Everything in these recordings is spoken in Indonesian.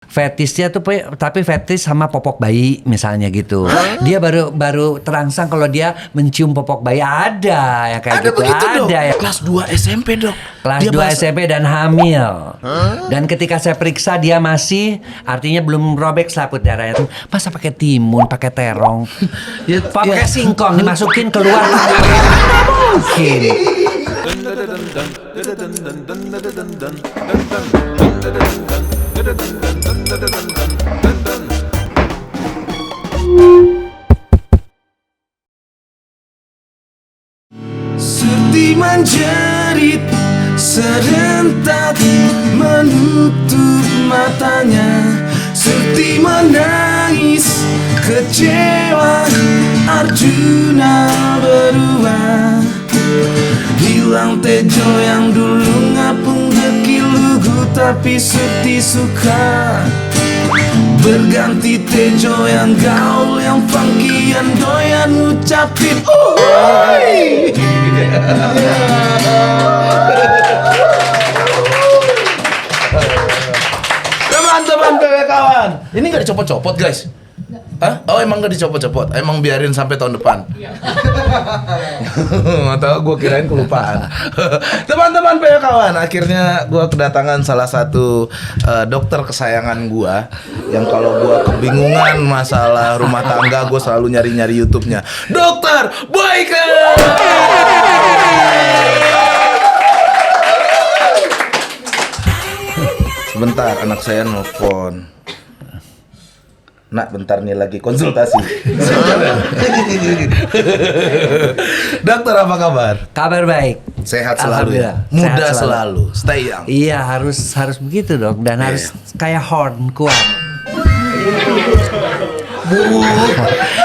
Fetisnya tuh tapi fetis sama popok bayi misalnya gitu. Dia baru terangsang kalau dia mencium popok bayi, ada ya kayak Ada gitu. begitu, Dok. Ada ya. Kelas 2 SMP, Dok. Kelas Dia 2 bahasa- SMP dan hamil. Dan ketika saya periksa dia masih, artinya belum robek selaput darahnya. Masa pakai timun, pakai terong, pakai singkong dimasukin keluar. Mungkin. Seperti menjerit serentak menutup matanya, seperti menangis kecewa Arjuna berubah. Hilang Tejo yang dulu ngapung deki lugu tapi Sukti suka. Berganti Tejo yang gaul, yang funky, yang doyan ngucapin oi. Teman-teman PW kawan, ini gak dicopot-copot guys? Hah? Oh emang gak dicopot-copot? Emang biarin sampai tahun depan? Atau gue kirain kelupaan. Teman-teman PW kawan, akhirnya gue kedatangan salah satu dokter kesayangan gue, yang kalau gue kebingungan masalah rumah tangga gue selalu nyari-nyari YouTube-nya. Dokter Boyke. Sebentar, anak saya nelfon. Nak, bentar nih lagi konsultasi. Dokter, apa kabar? Kabar baik. Sehat selalu ya? Alhamdulillah. Muda Sehat selalu. Stay young. Iya, harus begitu dok, dan harus kayak horn kuat.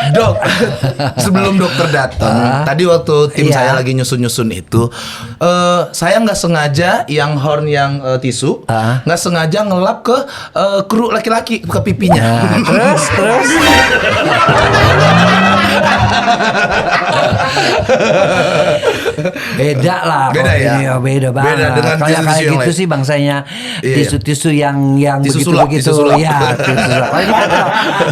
Dok, sebelum dokter datang, tadi waktu tim Iya. saya lagi nyusun itu, saya nggak sengaja yang horn yang tisu, nggak sengaja ngelap ke kru laki-laki, ke pipinya. Nah, terus. Beda lah. Beda kalau ya? ini, beda banget. Beda dengan Kayak tisu yang gitu lain. sih bangsanya Iya. tisu-tisu yang Tisu begitu sulap, begitu. tisu sulap. Ya, tisu sulap.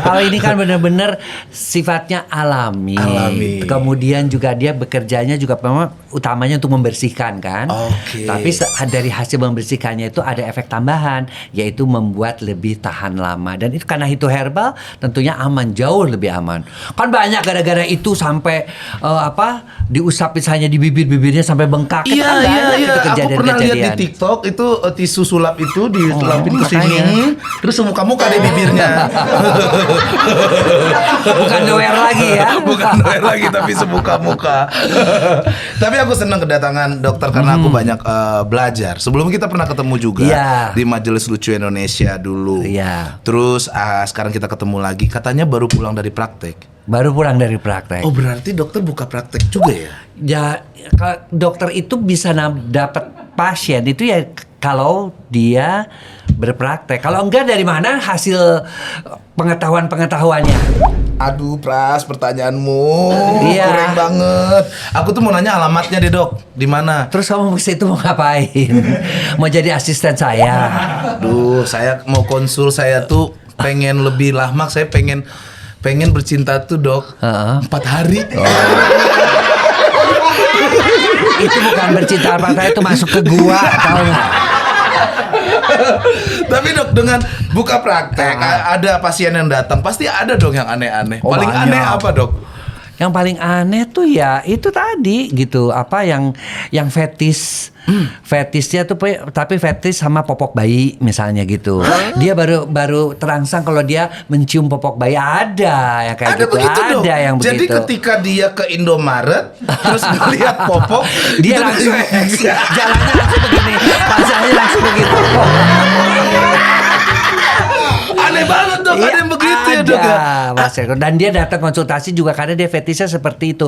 Kalau ini kan benar-benar sifatnya alami. Alami. Kemudian juga dia bekerjanya juga memang utamanya untuk membersihkan kan. Oke. Tapi dari hasil membersihkannya itu ada efek tambahan, yaitu membuat lebih tahan lama. Dan itu karena itu herbal, tentunya aman, jauh lebih aman. Kan banyak gara-gara itu sampai diusap misalnya di bibirnya sampai bengkak. Itu kan banyak itu Aku pernah lihat di kejadian-kejadian. TikTok itu tisu sulap itu diselapin ke makanya. sini, terus muka-muka deh bibirnya. Bukan doer lagi ya. Bukan doer lagi tapi semuka-muka. Tapi aku senang kedatangan dokter karena aku banyak belajar. Sebelum kita pernah ketemu juga Iya. di Majelis Lucu Indonesia dulu. Iya. Terus sekarang kita ketemu lagi. Katanya baru pulang dari praktek. Baru pulang dari praktek. Oh berarti dokter buka praktek juga ya? Ya, dokter itu bisa dapat pasien itu ya kalau dia berpraktek. Kalau enggak, dari mana hasil pengetahuannya? Aduh Pras, pertanyaanmu Iya. kurang banget. Aku tuh mau nanya alamatnya deh dok, di mana? Terus kamu ke situ mau ngapain? Mau jadi asisten saya? Aduh, saya mau konsul, saya tuh pengen lebih lama, saya pengen bercinta tuh dok. 4 hari. Itu bukan bercinta apa itu masuk ke gua, tahu nggak? Tapi dok, dengan buka praktek ada pasien yang datang, pasti ada dong yang aneh-aneh. Oh, Paling banyak. aneh apa dok? Yang paling aneh tuh ya itu tadi gitu, yang fetisnya tuh tapi fetis sama popok bayi misalnya gitu. Dia baru terangsang kalau dia mencium popok bayi, ada ya kayak Ada gitu. begitu dok. Ada yang Jadi begitu. ketika dia ke Indomaret terus melihat popok, Dia itu langsung dia- jalannya langsung begini, pasangnya langsung begitu. Aneh banget dok, ada yang begitu ya dok ya. Mas Eko. Dan dia datang konsultasi juga karena dia fetisnya seperti itu.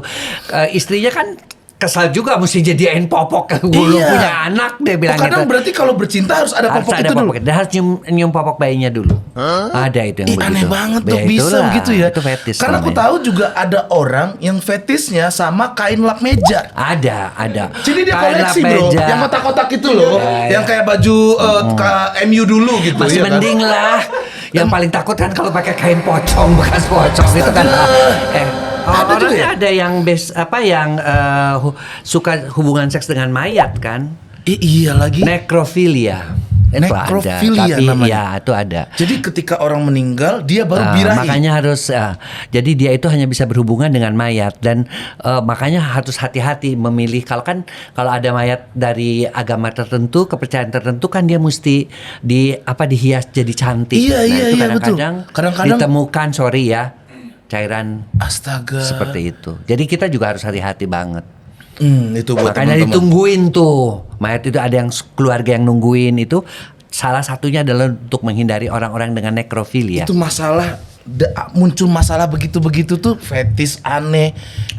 Istrinya kan kesal juga mesti jadiin popok ke gulu Iya. punya anak dia bilang Kadang gitu. berarti kalau bercinta harus ada Harus popok ada itu dulu. popok. Dan harus nyium popok bayinya dulu. Ada itu yang begitu. Aneh banget Ya, dok, bisa itulah, begitu ya. Itu fetis. Karena aku namanya. tahu juga ada orang yang fetisnya sama kain lap meja. Ada. Jadi dia Kain koleksi lap bro, meja. yang kotak-kotak itu loh, Ya. yang kayak baju MU dulu gitu. Masih ya kan? mending lah. Yang paling takut kan kalau pakai kain pocong, bekas pocong itu kan. Ada juga ya? Ada yang suka hubungan seks dengan mayat kan? Iya lagi. Nekrofilia. Itu Nekrofilia ada. Tapi namanya. ya itu ada. Jadi ketika orang meninggal dia baru birahi. Makanya harus jadi dia itu hanya bisa berhubungan dengan mayat dan makanya harus hati-hati memilih kalau ada mayat dari agama tertentu, kepercayaan tertentu kan dia mesti dihias jadi cantik. Iya, iya, itu iya, betul. kadang-kadang Kadang-kadang- ditemukan cairan Astaga. seperti itu. Jadi kita juga harus hati-hati banget. Itu buat Makanya teman-teman. ditungguin tuh. Mayat itu ada yang keluarga yang nungguin itu. Salah satunya adalah untuk menghindari orang-orang dengan nekrofilia. Itu masalah muncul masalah begitu-begitu tuh fetis aneh.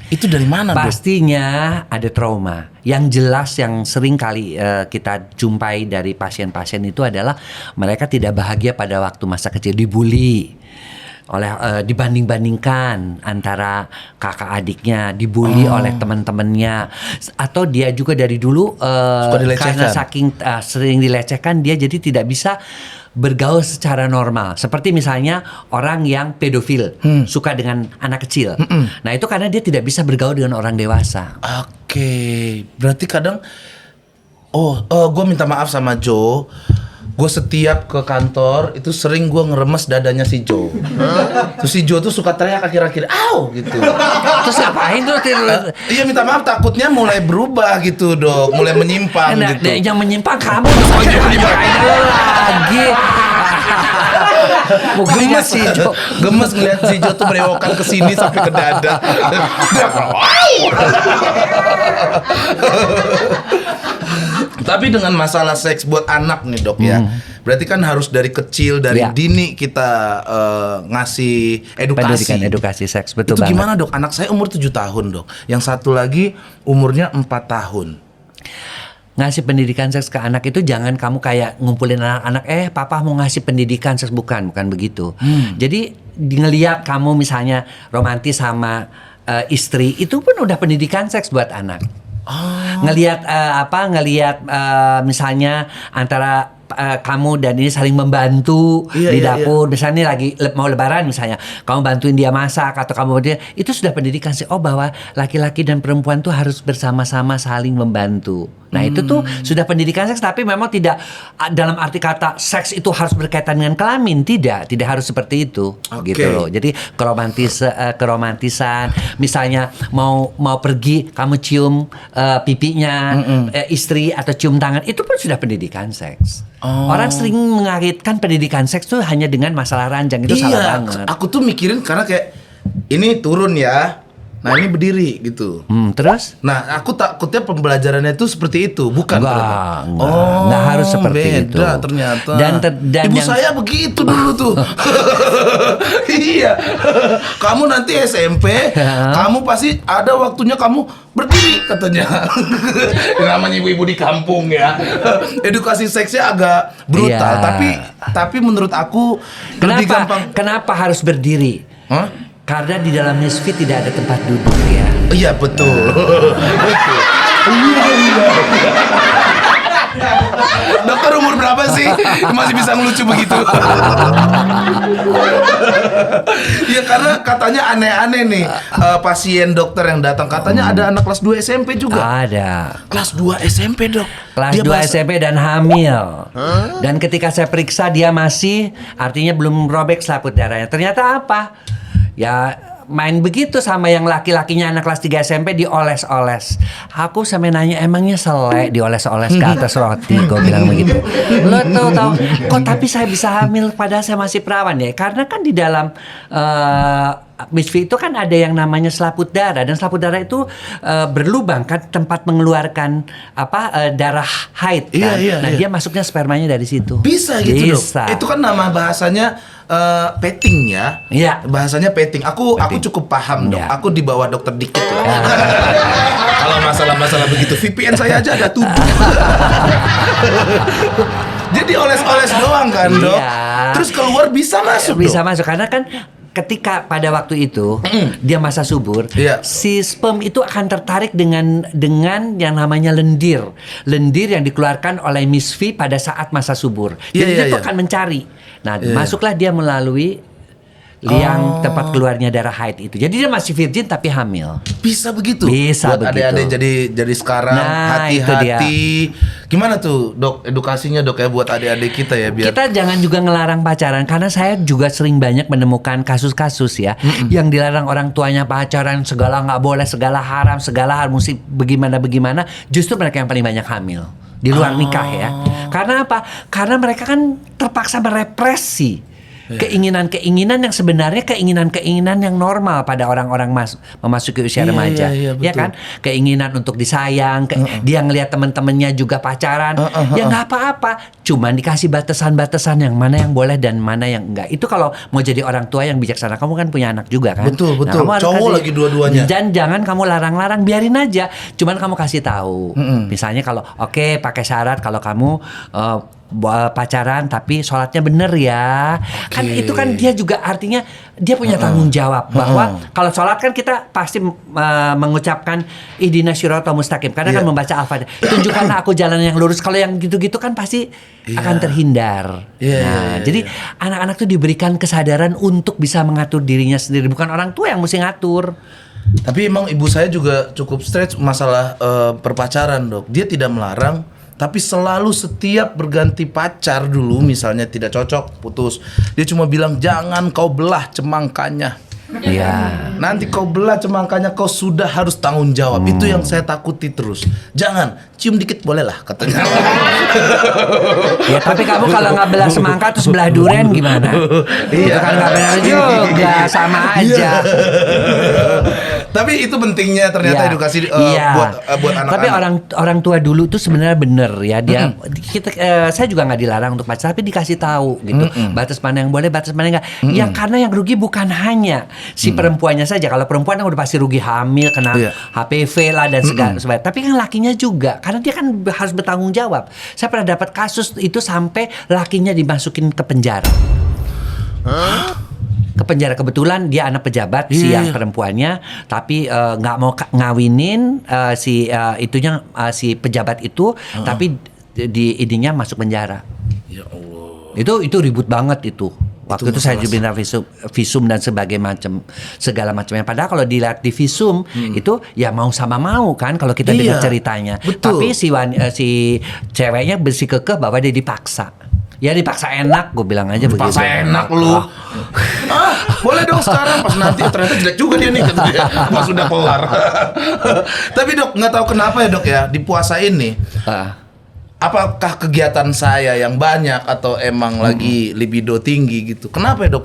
Itu dari mana, Dok? Pastinya ada trauma. Yang jelas yang sering kali kita jumpai dari pasien-pasien itu adalah mereka tidak bahagia pada waktu masa kecil, dibully dibanding-bandingkan antara kakak adiknya, dibully oleh teman-temannya, atau dia juga dari dulu dilecehkan. karena saking sering dilecehkan dia jadi tidak bisa bergaul secara normal. Seperti misalnya orang yang pedofil suka dengan anak kecil. Nah itu karena dia tidak bisa bergaul dengan orang dewasa. Oke, berarti kadang gue minta maaf sama Joe. Gue setiap ke kantor itu sering gue ngeremes dadanya si Joe. Terus si Joe tuh suka teriak akhir-akhir, "Au!" gitu. Terus ngapain tuh? Iya minta maaf, takutnya mulai berubah gitu Dok, mulai menyimpang Nah, gitu. yang menyimpang kamu lagi. Mungkin Gemes gemes ngeliat si Joe tuh berewokan ke sini sampai ke dada. Tapi dengan masalah seks buat anak nih Dok ya, berarti kan harus dari kecil, dari Ya. dini kita ngasih Pendidikan edukasi. edukasi seks, betul Itu banget. gimana Dok? Anak saya umur 7 tahun Dok, yang satu lagi umurnya 4 tahun. Ngasih pendidikan seks ke anak itu jangan kamu kayak ngumpulin anak-anak, papa mau ngasih pendidikan seks, bukan begitu. Jadi ngelihat kamu misalnya romantis sama istri, itu pun udah pendidikan seks buat anak. Ngelihat misalnya antara kamu dan ini saling membantu di dapur, misalnya lagi mau lebaran misalnya, kamu bantuin dia masak atau kamu itu sudah pendidikan sih, bahwa laki-laki dan perempuan tuh harus bersama-sama saling membantu. Nah itu tuh sudah pendidikan seks, tapi memang tidak dalam arti kata seks itu harus berkaitan dengan kelamin, tidak harus seperti itu. Oke. Gitu loh. Jadi keromantisan, misalnya mau pergi kamu cium pipinya istri atau cium tangan, itu pun sudah pendidikan seks. Orang sering mengaitkan pendidikan seks tuh hanya dengan masalah ranjang, itu salah banget. Aku tuh mikirin karena kayak ini turun ya, nah ini berdiri gitu. Terus? Nah, aku takutnya pembelajarannya itu seperti itu, bukan? Enggak harus seperti itu. Beda ternyata. Dan ibu yang- saya begitu dulu tuh. Iya. Kamu nanti SMP, kamu pasti ada waktunya kamu berdiri katanya. Yang namanya ibu-ibu di kampung ya. Edukasi seksnya agak brutal, Iya. tapi menurut aku lebih gampang. Kenapa harus berdiri? Hah? Karena di dalam misfit tidak ada tempat duduk ya. Iya betul. Betul. Dokter umur berapa sih masih bisa ngelucu begitu? Ya karena katanya aneh-aneh nih pasien dokter yang datang, katanya ada anak kelas 2 SMP juga. Ada. Kelas 2 SMP dok. Kelas Dia 2 bahasa- SMP dan hamil. Dan ketika saya periksa dia masih, artinya belum robek selaput darahnya. Ternyata apa? Ya main begitu sama yang laki-lakinya anak kelas 3 SMP dioles-oles. Aku sampai nanya, emangnya selek dioles-oles ke atas roti? Gue bilang begitu. Lo tahu kok tapi saya bisa hamil padahal saya masih perawan ya? Karena kan di dalam misfi itu kan ada yang namanya selaput darah, dan selaput darah itu berlubang kan, tempat mengeluarkan darah haid kan. Iya, Nah iya. dia masuknya spermanya dari situ. Bisa gitu Bisa. dok. Itu kan nama bahasanya petting ya. Iya. Bahasanya petting. Aku cukup paham dok. Iya. Aku di bawah dokter dikit lah. Kalau masalah-masalah begitu VPN saya aja ada 7. Jadi oles-oles doang kan dok. Iya. Terus keluar bisa masuk Bisa dok? masuk karena kan ketika pada waktu itu dia masa subur, Iya. si sperm itu akan tertarik dengan yang namanya lendir. Lendir yang dikeluarkan oleh Miss V pada saat masa subur. Iya, Jadi iya, dia tuh iya. akan mencari. Nah, Iya. masuklah dia melalui liang tempat keluarnya darah haid itu. Jadi dia masih virgin tapi hamil. Bisa begitu. Bisa Buat begitu. adik-adik jadi sekarang Nah, itu hati-hati. Gimana tuh dok edukasinya dok ya buat adik-adik kita ya biar Kita jangan juga ngelarang pacaran karena saya juga sering banyak menemukan kasus-kasus ya yang dilarang orang tuanya pacaran, segala nggak boleh, segala haram, segala mesti bagaimana, justru mereka yang paling banyak hamil di luar nikah ya. Karena apa? Karena mereka kan terpaksa merepresi keinginan-keinginan yang sebenarnya keinginan-keinginan yang normal pada orang-orang memasuki usia Iya, remaja, iya, ya betul. kan? Keinginan untuk disayang, dia ngelihat teman-temannya juga pacaran, ya nggak apa-apa. Cuman dikasih batasan-batasan yang mana yang boleh dan mana yang enggak. Itu kalau mau jadi orang tua yang bijaksana, kamu kan punya anak juga kan? Betul, betul. kamu harus Cowok lagi dua-duanya. Dan jangan kamu larang-larang, biarin aja. Cuman kamu kasih tahu. Misalnya kalau oke, pakai syarat kalau kamu pacaran tapi sholatnya bener ya. Kan itu kan dia juga artinya dia punya tanggung jawab bahwa kalau sholat kan kita pasti mengucapkan ihdinas siratal mustaqim karena kan Iya. membaca Al-Fatihah. Tunjukkanlah aku jalan yang lurus. Kalau yang gitu-gitu kan pasti akan terhindar. Iya, Nah, iya, jadi anak-anak tuh diberikan kesadaran untuk bisa mengatur dirinya sendiri, bukan orang tua yang mesti ngatur. Tapi emang ibu saya juga cukup stres masalah perpacaran dok. Dia tidak melarang, tapi selalu setiap berganti pacar dulu misalnya tidak cocok, putus. Dia cuma bilang jangan kau belah cemangkanya. Iya. Nanti kau belah cemangkanya kau sudah harus tanggung jawab. Itu yang saya takuti terus. Jangan cium dikit boleh lah katanya. Ya tapi kamu kalau nggak belah semangka terus belah durian gimana? Itu kan nggak benar juga, sama aja. Tapi itu pentingnya ternyata Iya. edukasi Iya. buat anak-anak. Tapi orang tua dulu tuh sebenarnya bener ya dia. Saya juga nggak dilarang untuk pacaran, tapi dikasih tahu gitu batas mana yang boleh, batas mana yang enggak. Ya karena yang rugi bukan hanya si perempuannya saja. Kalau perempuan kan udah pasti rugi hamil, kena Iya. HPV lah dan segala sebagainya. Tapi kan lakinya juga, karena dia kan harus bertanggung jawab. Saya pernah dapat kasus itu sampai lakinya dimasukin ke penjara. Ke penjara, kebetulan dia anak pejabat si yang perempuannya, tapi nggak mau ngawinin si pejabat itu, tapi di ininya masuk penjara. Ya Allah. Itu ribut banget itu. Waktu itu saya masalah juga minta visum dan segala macamnya. Padahal kalau dilihat di visum itu ya mau sama mau kan kalau kita dengar Iya, ceritanya. betul. Tapi si ceweknya bersikukuh bahwa dia dipaksa. Ya dipaksa enak, gue bilang aja begitu. Paksa enak lu. Boleh dong sekarang pas nanti ternyata jelek juga dia nih kata dia. Pas sudah kelar. Tapi dok nggak tahu kenapa ya dok ya di puasa ini. Apakah kegiatan saya yang banyak atau emang lagi libido tinggi gitu? Kenapa ya dok?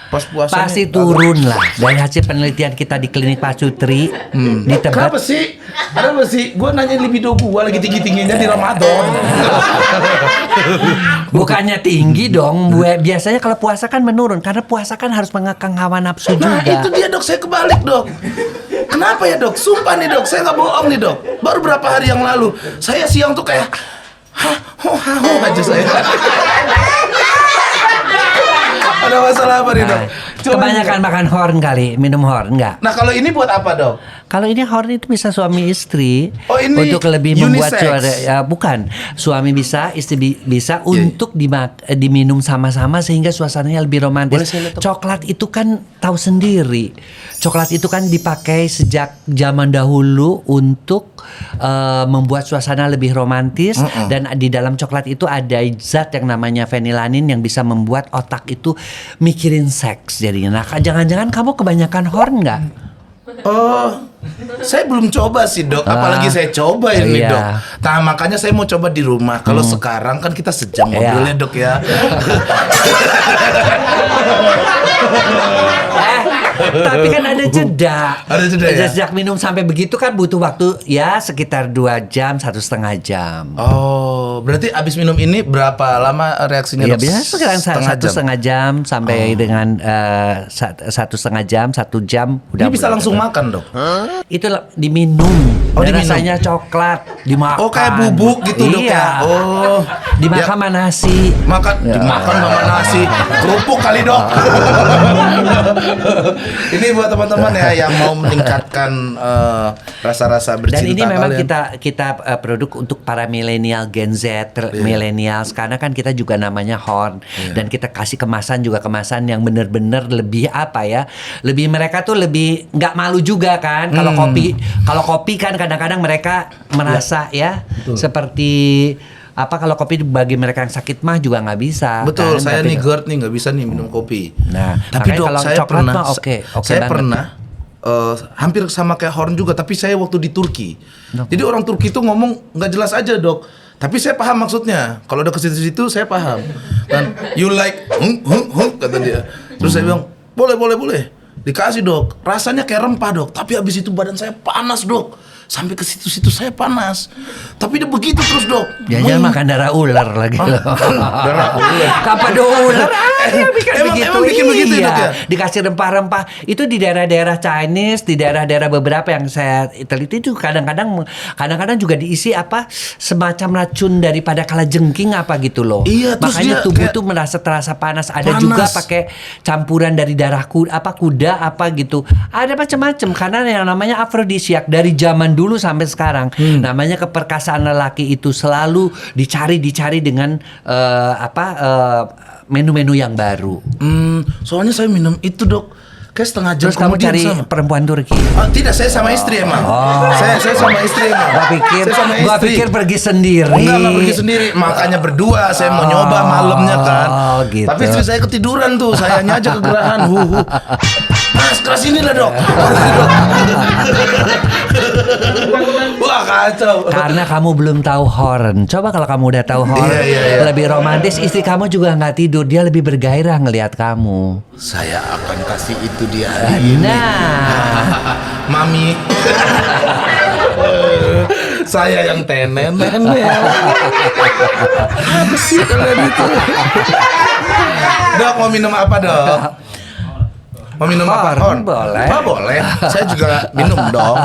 Pas puasa Pasti ini turun lah. Dari hasil penelitian kita di klinik Pak Sutri di Tebet. Kenapa sih? Ada apa sih? Gue nanya libido gue lagi tinggi-tingginya di Ramadan. Bukannya tinggi dong. Biasanya kalau puasa kan menurun karena puasa kan harus mengekang hawa nafsu Nah juga. itu dia dok, saya kebalik dok. Kenapa ya dok? Sumpah nih dok, saya nggak bohong nih dok. Baru berapa hari yang lalu, saya siang tuh kayak aja saya. Ada masalah apa nih dok? Kebanyakan makan horn kali, minum horn enggak? Nah kalau ini buat apa dok? Kalau ini horn itu bisa suami istri Oh, ini untuk lebih membuat unisex? suara bukan suami bisa istri bisa untuk diminum sama-sama sehingga suasananya lebih Boleh romantis. saya lihat, Dok? Coklat itu kan tahu sendiri. Coklat itu kan dipakai sejak zaman dahulu untuk membuat suasana lebih romantis dan di dalam coklat itu ada zat yang namanya fenilanin yang bisa membuat otak itu mikirin seks jadinya. Nah, jangan-jangan kamu kebanyakan horn nggak? Oh, saya belum coba sih dok. Apalagi saya coba ini iya. dok. Nah makanya saya mau coba di rumah. Kalau sekarang kan kita sejam ngobrolnya dok ya. Tapi kan ada jeda. Ada jeda ya? Sejak minum sampai begitu kan butuh waktu ya sekitar 2 jam, 1,5 jam. Oh. berarti abis minum ini berapa lama reaksinya? Iya Dok? biasanya sekarang setengah jam sampai dengan 1,5 jam, 1 jam Ini bisa langsung makan dok? Itu diminum. Oh, Dan diminum. rasanya coklat, dimakan. Oh kayak bubuk gitu dok iya. ya? Oh, Dimakan sama nasi. dimakan sama nasi, kerupuk kali dok. Ini buat teman-teman ya yang mau meningkatkan rasa-rasa bercinta. Dan ini memang kalian. kita produk untuk para milenial Gen Z, milenials karena kan kita juga namanya Horn dan kita kasih kemasan yang benar-benar lebih apa ya? Lebih mereka tuh lebih nggak malu juga kan kalau kopi kan kadang-kadang mereka merasa ya seperti apa kalau kopi bagi mereka yang sakit mah juga nggak bisa. Betul, kan? saya Tapi- nih GERD nih nggak bisa nih minum kopi. Nah, tapi makanya dok kalau saya coklat pernah, mah oke saya banget. pernah hampir sama kayak Horn juga, tapi saya waktu di Turki. Jadi orang Turki itu ngomong nggak jelas aja dok. Tapi saya paham maksudnya. Kalau udah ke situ-situ saya paham. Kan, you like, kata dia. Terus saya bilang, boleh. Dikasih dok. Rasanya kayak rempah dok. Tapi habis itu badan saya panas dok. Sampai ke situ-situ saya panas. Tapi dia begitu terus dok. Jangan makan darah ular lagi loh. Darah ular. Kapado ular bikin Emang bikin begitu ya, Dok, ya? Dikasih rempah-rempah. Itu di daerah-daerah Chinese, di daerah-daerah beberapa yang saya teliti itu kadang-kadang juga diisi apa semacam racun daripada kalajengking apa gitu loh. Iya, terus makanya dia tubuh kayak tuh terasa panas. Ada panas. juga pakai campuran dari darah kuda apa gitu. Ada macam-macam karena yang namanya afrodisiak dari zaman dulu sampai sekarang. Namanya keperkasaan lelaki itu selalu dicari dengan menu-menu yang baru. Soalnya saya minum itu dok. Kayak setengah jam Terus kamu kemudian cari sama. perempuan Turki. Oh, tidak, saya sama istri emang. Saya sama istri emang. Gua pikir pergi sendiri. Enggak pergi sendiri. Makanya berdua saya mau nyoba malamnya kan. Gitu. Tapi istri saya ketiduran tuh. Sayanya aja kegerahan. Mas, keras inilah dok. Wah kacau. Karena kamu belum tahu Horn. Coba kalau kamu udah tahu Horn, Iya. lebih romantis. Istri kamu juga nggak tidur. Dia lebih bergairah ngelihat kamu. Saya akan kasih itu dia hari ini. Nah, Mami. Saya yang tenen. Apa sih kalian itu? Dok, mau minum apa dok? Mau minum apa? Horn, boleh. Oh, boleh. Saya juga minum dong.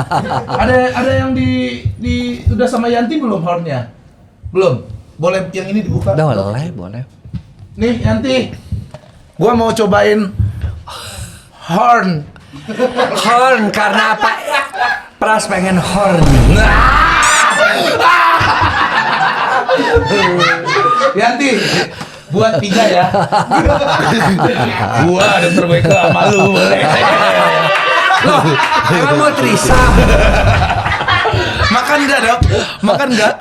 Ada yang di udah sama Yanti belum hornnya? Belum. Boleh yang ini dibuka? boleh. Nih Yanti, gua mau cobain horn. Horn karena apa? Pras pengen horny. Yanti, buat 3 ya. Gua dokter Boyke malu boleh. Loh, emang mau trisam? Makan enggak dok? Makan enggak?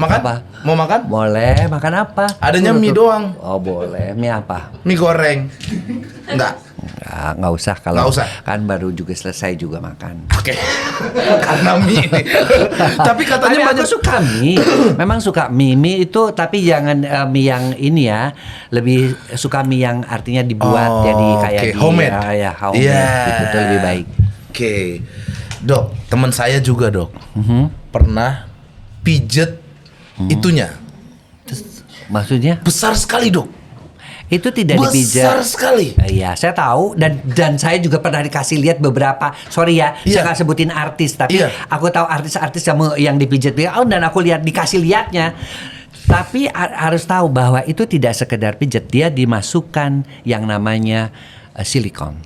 Makan? Apa? Mau makan? Boleh, makan apa? Adanya mie doang. Oh boleh, mie apa? Mie goreng. Enggak. Nggak usah kalau Nggak usah. kan baru juga selesai juga makan. Oke. Karena mie ini. Tapi katanya Aku banyak suka mie, memang suka mie itu tapi jangan mie yang ini ya, lebih suka mie yang artinya dibuat jadi kayak oke. di Homemade. ya homemade Iya. gitu, itu lebih baik. Oke. Dok, teman saya juga dok. Pernah pijet itunya. Maksudnya Besar sekali dok. itu tidak Besar dipijat. sekali. Iya, saya tahu dan saya juga pernah dikasih lihat beberapa. Sorry ya, Iya. saya nggak sebutin artis, tapi Iya. aku tahu artis-artis yang dipijat. Oh, dan aku dikasih lihatnya. Tapi harus tahu bahwa itu tidak sekedar pijat, dia dimasukkan yang namanya silikon.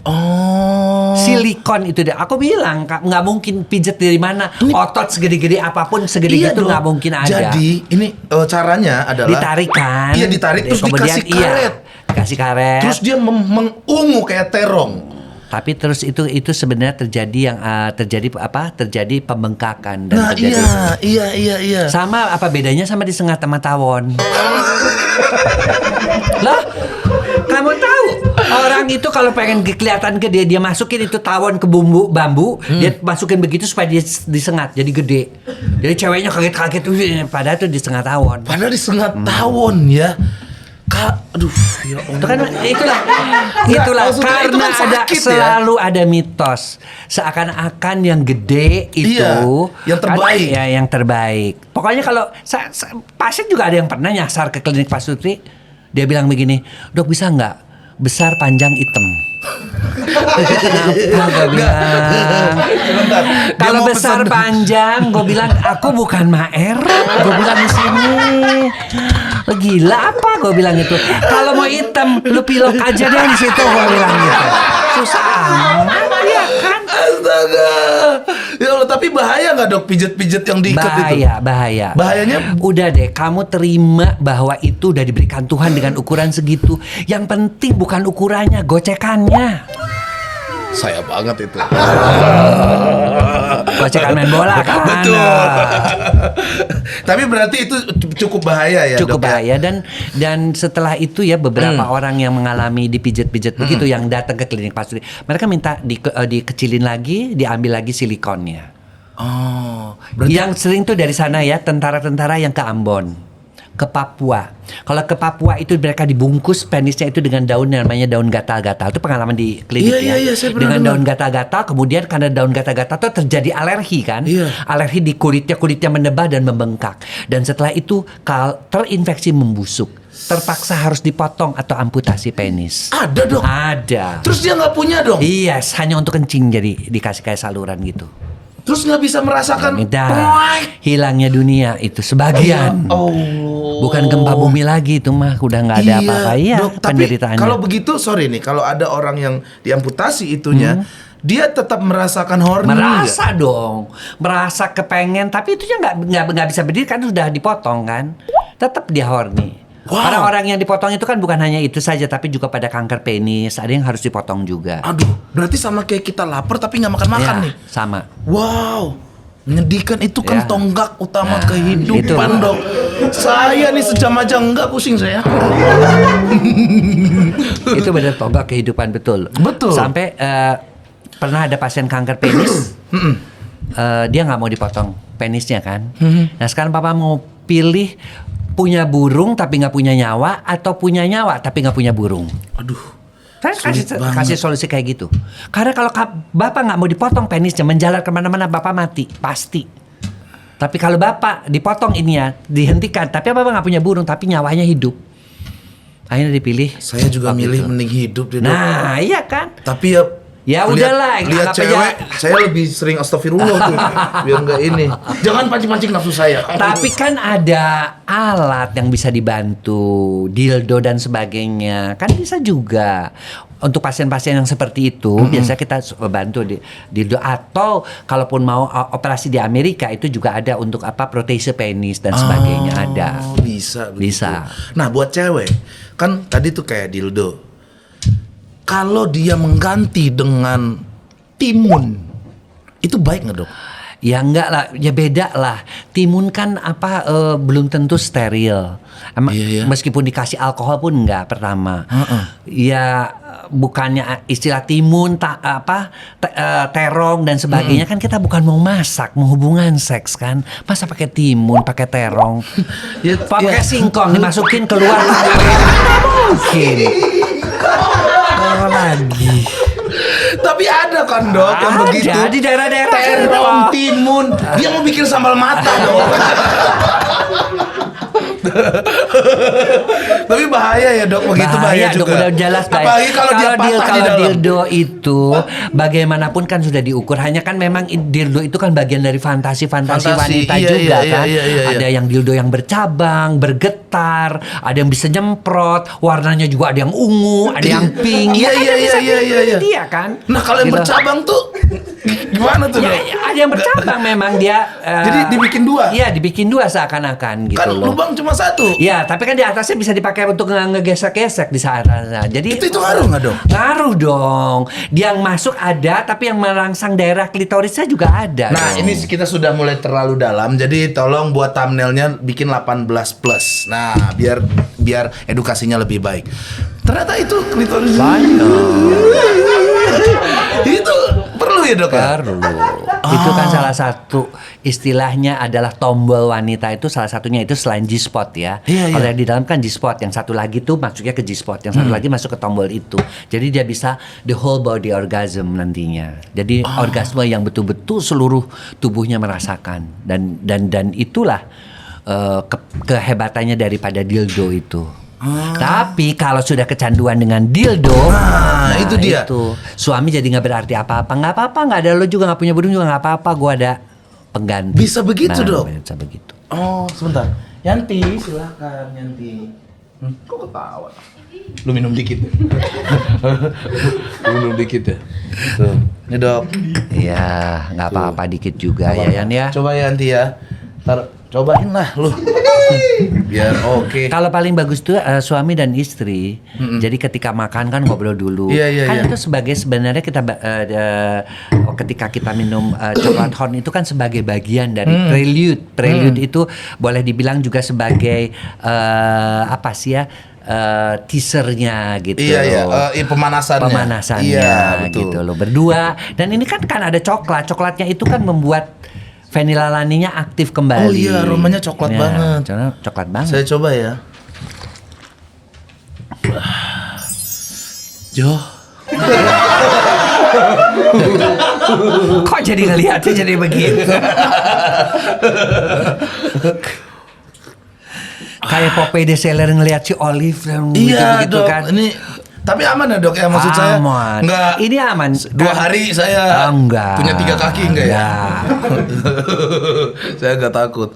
Oh. Silikon itu dia. Aku bilang nggak mungkin pijat dari mana. Otot segede-gede apapun segede Iya gitu dok. nggak mungkin ada. Jadi ini caranya adalah Ditarik kan? Iya ditarik terus Kemudian, dikasih karet. Dikasih karet. Terus dia mengungu kayak terong. Tapi terus itu sebenarnya terjadi pembengkakan dan Nah terjadi iya. sama apa bedanya sama disengat sama tawon? Lah, kamu tahu orang itu kalau pengen kelihatan gede dia masukin itu tawon ke bambu dia masukin begitu supaya dia disengat jadi gede. Jadi ceweknya kaget-kaget padahal itu disengat tawon. Padahal disengat tawon ya. Aduh, ya Itu kan itulah maksudnya itu karena kan sakit ya. selalu ada mitos seakan-akan yang gede itu Iya, yang terbaik. ya yang terbaik. Pokoknya kalau pasien juga ada yang pernah nyasar ke klinik Pak Sutri, dia bilang begini, "Dok, bisa nggak besar panjang hitam?" Kenapa gue bilang? Bentar, dia Kalau mau besar pesan- panjang, gue bilang aku bukan Maer. Gue bilang di sini. Lo gila apa? Gue bilang itu. Kalau mau hitam, lu pilok aja deh di situ. Gue bilang gitu. Susah amat, ya kan? Astaga. Ya Allah, tapi bahaya nggak dok pijet-pijet yang diikat itu? Bahaya. Bahayanya? Udah deh, kamu terima bahwa itu udah diberikan Tuhan dengan ukuran segitu. Yang penting bukan ukurannya, gocekannya. Saya banget itu. Gocekan main bola kan. Betul. Tapi berarti itu cukup bahaya ya Cukup dok ya? bahaya dan setelah itu ya beberapa orang yang mengalami dipijet-pijet begitu yang datang ke klinik Pak Sutri, mereka minta dikecilin lagi, diambil lagi silikonnya. Oh, Yang sering tuh dari sana ya tentara-tentara yang ke Ambon, ke Papua. Kalau ke Papua itu mereka dibungkus penisnya itu dengan daun yang namanya daun gatal-gatal. Itu pengalaman di klinik ya. Iya, saya pernah dengan dengar. daun gatal-gatal, kemudian karena daun gatal-gatal itu terjadi alergi kan. Iya. Alergi di kulitnya menebah dan membengkak. Dan setelah itu terinfeksi membusuk. Terpaksa harus dipotong atau amputasi penis. ada dok. Ada. Terus dia nggak punya dong. Iya, hanya untuk kencing jadi dikasih kayak saluran gitu. Terus nggak bisa merasakan. Dah, hilangnya dunia itu sebagian. Oh. Bukan gempa bumi lagi itu mah udah nggak ada apa-apa ya Dok, tapi penderitaannya. kalau begitu sorry nih, kalau ada orang yang diamputasi itunya, dia tetap merasakan horny. merasa dong, merasa kepengen, tapi itu nggak bisa berdiri kan sudah dipotong kan, tetap dia horny. Wow. Karena orang yang dipotong itu kan bukan hanya itu saja, tapi juga pada kanker penis, ada yang harus dipotong juga. Aduh, berarti sama kayak kita lapar tapi nggak makan-makan Ya, nih. sama. Wow, menyedihkan itu kan Ya. tonggak utama Nah, kehidupan itu. dok. Saya nih sejam aja enggak pusing saya. Itu benar tonggak kehidupan betul. Betul. Sampai pernah ada pasien kanker penis, dia nggak mau dipotong penisnya kan. Nah sekarang papa mau pilih punya burung tapi nggak punya nyawa atau punya nyawa tapi nggak punya burung. Aduh, Saya sulit banget. kasih solusi kayak gitu. Karena kalau bapak nggak mau dipotong penisnya, menjalar kemana-mana bapak mati pasti. Tapi kalau bapak dipotong ini ya, dihentikan. Tapi bapak nggak punya burung, tapi nyawanya hidup. Akhirnya dipilih. Saya juga waktu milih itu. mending hidup deh dok. Nah, iya kan? Tapi Ya udahlah, lihat anggap cewek, aja. saya lebih sering astagfirullah tuh, biar nggak ini. Jangan pancing-pancing nafsu saya. Tapi kan ada alat yang bisa dibantu, dildo dan sebagainya. Kan bisa juga. Untuk pasien-pasien yang seperti itu, biasanya kita bantu dildo. Atau kalaupun mau operasi di Amerika, itu juga ada untuk protese penis dan sebagainya ada. Oh, bisa. begitu. Bisa. Nah, buat cewek, kan tadi tuh kayak dildo. Kalau dia mengganti dengan timun, itu baik nggak dok? Ya enggak lah, ya beda lah. Timun kan belum tentu steril. Iya, iya. Meskipun dikasih alkohol pun enggak pertama. Ya bukannya istilah timun terong dan sebagainya kan kita bukan mau masak, mau hubungan seks kan. Masa pakai timun, pakai terong. Ya, Pakai ya. singkong dimasukin keluar. Mungkin. Oh, lagi. Tapi ada kan dok yang Ada, begitu. di daerah-daerah terong, situ. timun. Dia mau bikin sambal mata dok. Tapi bahaya ya dok, begitu bahaya dok, juga. udah jelas bahaya. Apalagi kalau dia patah di kalau dalam. dildo itu bagaimanapun kan sudah diukur. Hanya kan memang dildo itu kan bagian dari fantasi Fantasi, wanita iya, juga iya, kan. iya, iya, iya. Ada yang dildo yang bercabang, bergetar, ada yang bisa nyemprot, warnanya juga ada yang ungu, ada yang pink. Iya, Ya kan, iya, bisa iya, iya, iya. dia kan. Nah kalau yang Gitu. bercabang tuh gimana tuh Ya, dok? ya, ada yang bercabang memang dia. Jadi dibikin dua? Iya, dibikin dua seakan-akan gitu Kan loh. lubang cuma satu. Ya, tapi kan di atasnya bisa dipakai untuk ngegesek-gesek di sana. Jadi Itu ngaruh nggak, dong? Ngaruh dong. Dia yang masuk ada, tapi yang merangsang daerah klitorisnya juga ada. Nah dong. ini kita sudah mulai terlalu dalam, jadi tolong buat thumbnailnya bikin 18+. Nah biar edukasinya lebih baik. Ternyata itu klitoris. banyak. Itu perlu ya dok ya? Perlu. Itu kan salah satu istilahnya adalah tombol wanita itu salah satunya itu selain G-spot ya. Iya, Kalau iya. yang di dalam kan G-spot, yang satu lagi tuh masuknya ke G-spot, yang satu lagi masuk ke tombol itu. Jadi dia bisa the whole body orgasm nantinya. Jadi orgasme yang betul-betul seluruh tubuhnya merasakan dan itulah kehebatannya daripada dildo itu. Tapi kalau sudah kecanduan dengan dildo, Nah, itu dia. Itu. Suami jadi nggak berarti apa-apa. Nggak apa-apa, nggak ada, lo juga nggak punya burung juga nggak apa-apa. Gue ada pengganti. Bisa begitu, Dok? Bisa begitu. Oh, sebentar. Yanti, silakan Yanti. Kok ketawa? Lu minum dikit ya? Lu minum dikit ya? Tuh. Ini dok. Iya, nggak apa-apa dikit juga ya Yan ya. Coba Yanti ya. Cobain lah lu. Biar oke. Kalau paling bagus tuh suami dan istri. Jadi ketika makan kan ngobrol dulu. Iya, Kan iya. itu sebenarnya kita ketika kita minum coklat horn itu kan sebagai bagian dari prelude. Prelude itu boleh dibilang juga sebagai apa sih ya? Teasernya gitu. Iya, pemanasannya. Pemanasannya Iya, betul. gitu loh. Berdua. Dan ini kan ada coklat. Coklatnya itu kan membuat vanillalaninya aktif kembali. Oh iya, aromanya coklat banget. Coklat banget. Saya coba ya. Jo. Kok jadi ngelihatnya jadi begitu? Kayak Popeye the Sailor ngelihat si Olive yang Iya gitu dok. kan. Ini tapi aman ya dok ya, maksud saya Aman. enggak. Ini aman. 2 hari saya Enggak. punya 3 kaki enggak ya? Enggak. Saya enggak takut.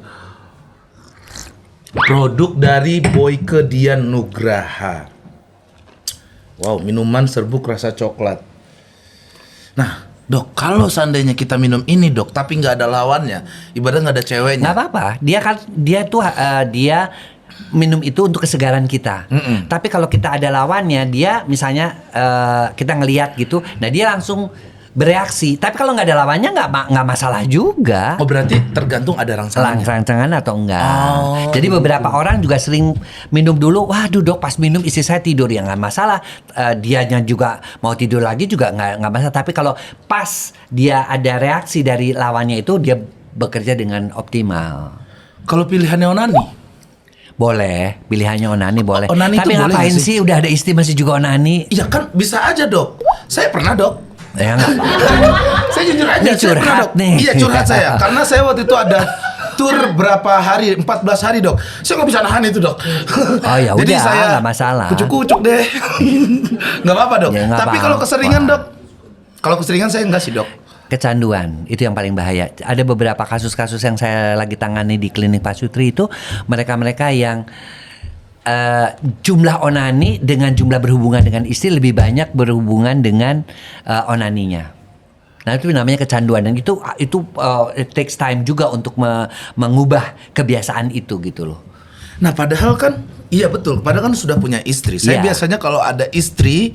Produk dari Boyke Dian Nugraha. Wow, minuman serbuk rasa coklat. Nah, dok, kalau seandainya kita minum ini dok, tapi nggak ada lawannya, ibarat nggak ada ceweknya. Nggak apa-apa. Dia tuh dia minum itu untuk kesegaran kita. Tapi kalau kita ada lawannya, dia misalnya kita ngelihat gitu, nah dia langsung bereaksi. Tapi kalau nggak ada lawannya nggak masalah juga. Oh berarti tergantung ada rangsangannya. Rangsangan atau enggak. Oh, Jadi beberapa orang juga sering minum dulu. Waduh dok, pas minum istri saya tidur, ya nggak masalah. Dianya juga mau tidur lagi juga nggak masalah. Tapi kalau pas dia ada reaksi dari lawannya itu, dia bekerja dengan optimal. Kalau pilihannya onani? Boleh, pilihannya onani boleh. Onani Tapi itu boleh ngapain nggak sih? sih udah ada istri masih juga onani? Iya kan bisa aja dok. Saya pernah dok. Ya nggak apa-apa. Saya jujur aja. Ini saya pernah, curhat dok. nih. Iya curhat saya. Karena saya waktu itu ada tur berapa hari, 14 hari dok. Saya nggak bisa nahan itu dok. Oh, ya Jadi udah, saya nggak masalah. kucuk-kucuk deh. Nggak apa-apa dok. Ya, nggak Tapi kalau apa-apa. keseringan dok. Kalau keseringan saya enggak sih dok. Kecanduan itu yang paling bahaya. Ada beberapa kasus-kasus yang saya lagi tangani di klinik Pak Sutri itu mereka-mereka yang jumlah onani dengan jumlah berhubungan dengan istri lebih banyak berhubungan dengan onaninya. Nah itu namanya kecanduan dan itu it takes time juga untuk mengubah kebiasaan itu gitu loh. Nah padahal kan, iya betul. Padahal kan sudah punya istri. Saya Iya. biasanya kalau ada istri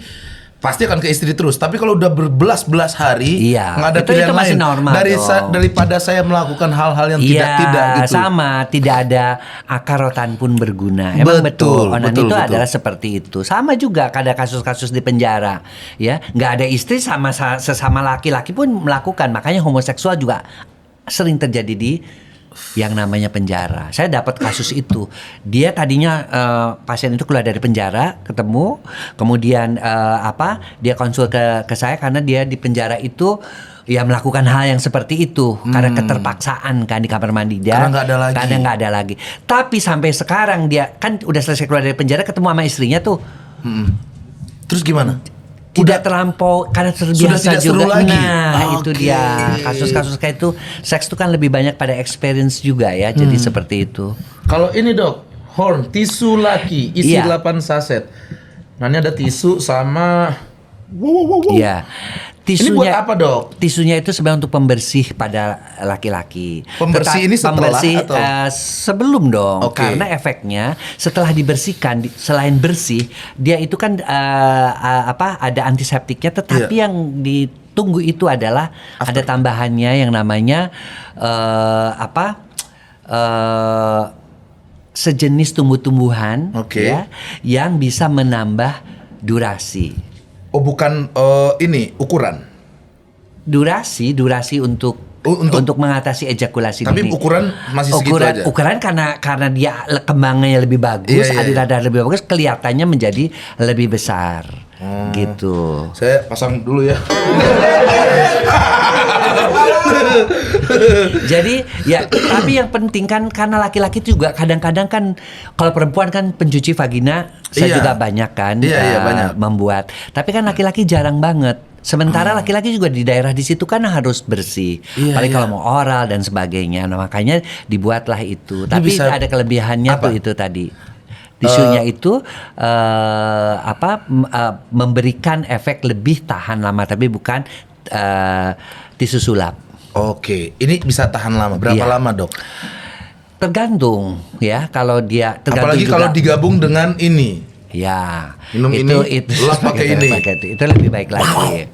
pasti akan ke istri terus. Tapi kalau udah berbelas-belas hari, Iya, nggak ada itu pilihan masih lain. normal dong. Daripada saya melakukan hal-hal yang tidak gitu. Sama, tidak ada akar rotan pun berguna. Emang betul, onani betul, itu betul. adalah seperti itu. Sama juga ada kasus-kasus di penjara, ya, nggak ada istri sesama laki-laki pun melakukan. Makanya homoseksual juga sering terjadi di yang namanya penjara. Saya dapat kasus itu. Dia tadinya pasien itu keluar dari penjara, ketemu, kemudian dia konsul ke saya karena dia di penjara itu ya melakukan hal yang seperti itu karena keterpaksaan kan di kamar mandi dia. Karena nggak ada lagi. Tapi sampai sekarang dia kan udah selesai keluar dari penjara, ketemu sama istrinya tuh. Terus gimana? Tidak terlampau karena terbiasa Sudah tidak seru juga. lagi. Nah, itu Oke. dia. Kasus-kasus kayak itu, seks itu kan lebih banyak pada experience juga ya. Jadi seperti itu. Kalau ini dok, horn tisu laki isi Iya. 8 saset. Nah ini ada tisu sama. Iya. Ini buat apa dok? Tisunya itu sebenarnya untuk pembersih pada laki-laki. Pembersih ini setelah pembersih, atau? sebelum dong. Oke. Karena efeknya setelah dibersihkan, selain bersih, dia itu kan ada antiseptiknya. Tetapi Iya. yang ditunggu itu adalah ada tambahannya yang namanya sejenis tumbuh-tumbuhan, Oke. ya, yang bisa menambah durasi. Oh bukan ini ukuran. durasi untuk mengatasi ejakulasi Tapi dini. ukuran masih segitu aja. Ukuran karena dia kembangnya lebih bagus, Iya. aliran darah lebih bagus, kelihatannya menjadi lebih besar. Gitu. Saya pasang dulu ya. Jadi ya, tapi yang penting kan karena laki-laki juga kadang-kadang kan kalau perempuan kan pencuci vagina saya Iya. juga banyak kan Iya, banyak. membuat. Tapi kan laki-laki jarang banget. Sementara laki-laki juga di daerah di situ kan harus bersih. Iya, Paling iya. kalau mau oral dan sebagainya. Nah, makanya dibuatlah itu. Tapi bisa- ada kelebihannya apa? tuh itu tadi. Tisunya itu memberikan efek lebih tahan lama, tapi bukan tisu sulap. Oke, ini bisa tahan lama. Berapa Iya. lama, Dok? Tergantung ya, kalau dia tergantung Apalagi juga. kalau digabung dengan ini. Ya, Minum ini, lap pakai ini. itu lebih baik lagi.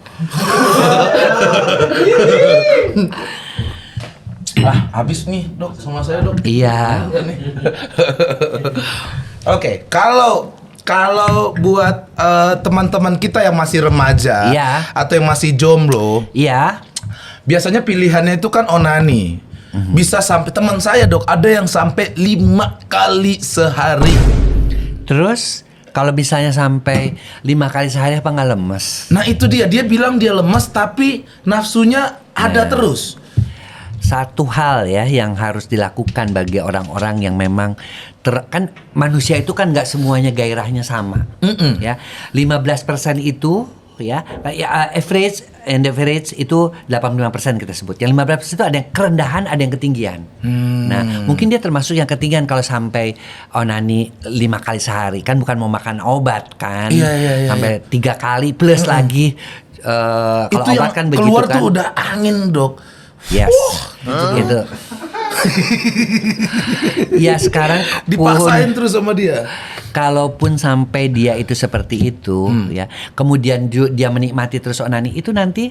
Habis nih, Dok, sama saya, Dok. Iya. Enggak nih. Oke, kalau buat teman-teman kita yang masih remaja Iya. atau yang masih jomblo, Iya. biasanya pilihannya itu kan onani. Bisa sampai, teman saya, Dok, ada yang sampai 5 kali sehari. Terus kalau misalnya sampai 5 kali sehari apa nggak lemes? Nah, itu dia bilang dia lemas tapi nafsunya ada terus. Satu hal ya yang harus dilakukan bagi orang-orang yang memang kan manusia itu kan nggak semuanya gairahnya sama. Ya, 15% itu ya average itu 85% kita sebut. Yang 15% itu ada yang kerendahan, ada yang ketinggian. Nah, mungkin dia termasuk yang ketinggian kalau sampai onani 5 kali sehari, kan bukan mau makan obat kan. Iya, Sampai 3 kali plus lagi kalau Itu yang obat kan begitu keluar kan. tuh udah angin, Dok. Yes, gitu. Ya sekarang Dipaksain terus sama dia. kalaupun sampai dia itu seperti itu ya, kemudian dia menikmati terus onani, itu nanti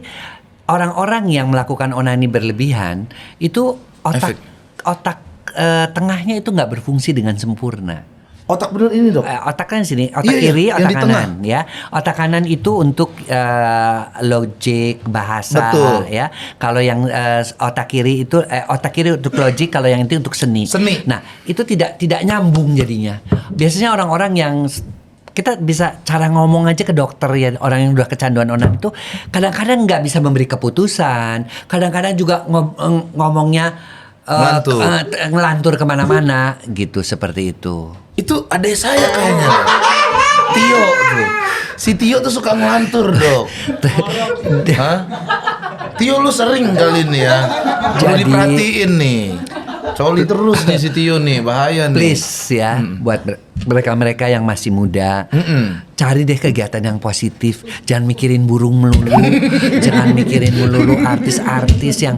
orang-orang yang melakukan onani berlebihan itu otak tengahnya itu nggak berfungsi dengan sempurna. Otak bener ini, Dok. Otak kan sini, otak Iya, kiri, yang otak di kanan ya. Otak kanan itu untuk logik, bahasa. Betul. Ya. Kalau yang otak kiri itu otak kiri untuk logik, kalau yang itu untuk seni. Seni. Nah, itu tidak nyambung jadinya. Biasanya orang-orang yang kita bisa cara ngomong aja ke dokter ya, orang yang udah kecanduan onan itu kadang-kadang nggak bisa memberi keputusan, kadang-kadang juga ngomongnya ngelantur kemana-mana gitu, seperti itu. Itu adik saya kayaknya, Dok. Tio tuh. Si Tio tuh suka ngelantur, Dok. Hah? Tio lu sering kali ini ya. Perlu Jadi- diperhatiin nih. Coli terus nih si Tio nih, bahaya nih. Please ya, buat mereka-mereka yang masih muda, cari deh kegiatan yang positif. Jangan mikirin burung melulu, jangan mikirin melulu artis-artis yang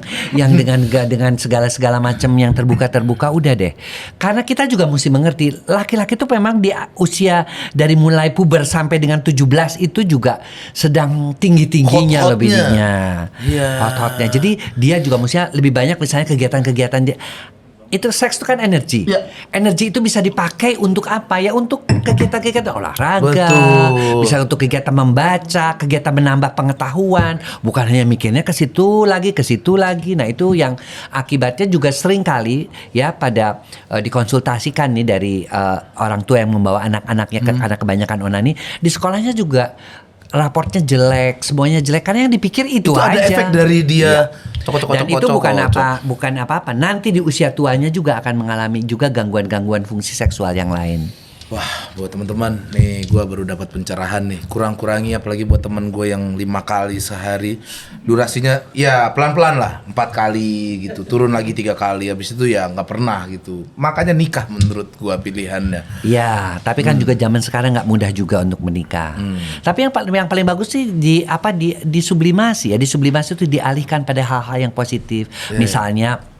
dengan segala macam yang terbuka. Udah deh, karena kita juga mesti mengerti, laki-laki itu memang di usia dari mulai puber sampai dengan 17 itu juga sedang tinggi-tingginya Hot-hotnya. lebihnya, Iya. hot-hotnya. Jadi dia juga mestinya lebih banyak misalnya kegiatan-kegiatan itu. Seks itu kan energi. Ya. Energi itu bisa dipakai untuk apa ya? Untuk kegiatan-kegiatan olahraga, Betul. bisa untuk kegiatan membaca, kegiatan menambah pengetahuan, bukan hanya mikirnya ke situ lagi. Nah, itu yang akibatnya juga sering kali ya pada dikonsultasikan nih dari orang tua yang membawa anak-anaknya karena kebanyakan onani, di sekolahnya juga raportnya jelek, semuanya jelek karena yang dipikir itu Itu ada aja. efek dari dia. Dan itu bukan apa-apa. Nanti di usia tuanya juga akan mengalami juga gangguan-gangguan fungsi seksual yang lain. Wah, buat teman-teman, nih gue baru dapat pencerahan nih. Kurang-kurangi apalagi buat teman gue yang 5 kali sehari. Durasinya ya pelan-pelan lah, 4 kali gitu. Turun lagi 3 kali, habis itu ya nggak pernah gitu. Makanya nikah menurut gue pilihannya. Ya, tapi kan juga zaman sekarang nggak mudah juga untuk menikah. Tapi yang paling bagus sih disublimasi ya. Disublimasi itu dialihkan pada hal-hal yang positif. Misalnya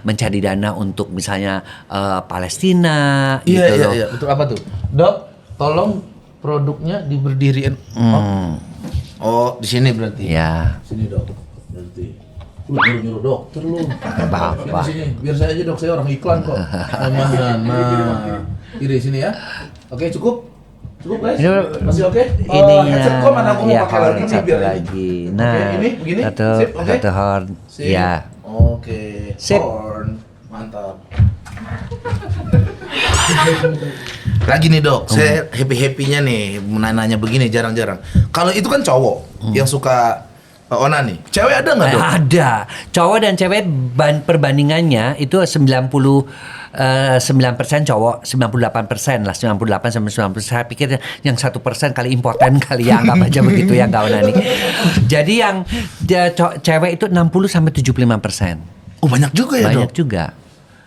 mencari dana untuk misalnya Palestina gitu loh. Iya. Betul, apa tuh? Dok, tolong produknya diberdiriin. Oh, di sini berarti. Ya, Sini, Dok. Berarti. Lu nyuruh dokter lu. apa-apa. Sini, biar saya aja, Dok. Saya orang iklan kok. Nah, kiri sini ya. Oke, cukup. Cukup guys? Ini Masih oke? ininya Headset kok mana aku mau ya pakai horn lagi nih satu biar ini. lagi. Nah, Oke, ini begini? satu Sip, oke? satu horn. Sip. Ya. Oke. Sip. Horn. Mantap. Lagi nih dok, saya happy-happynya nih nanya begini jarang-jarang. Kalau itu kan cowok yang suka onani, cewek ada nggak dok? Ada. Cowok dan cewek perbandingannya itu 9% cowok, 98% lah, 98 sampai 90%. Saya pikir yang 1% kali impoten kali ya, anggap aja begitu ya nggak onani. Jadi yang cewek itu 60 sampai 75%. Oh banyak juga ya Banyak dok? juga.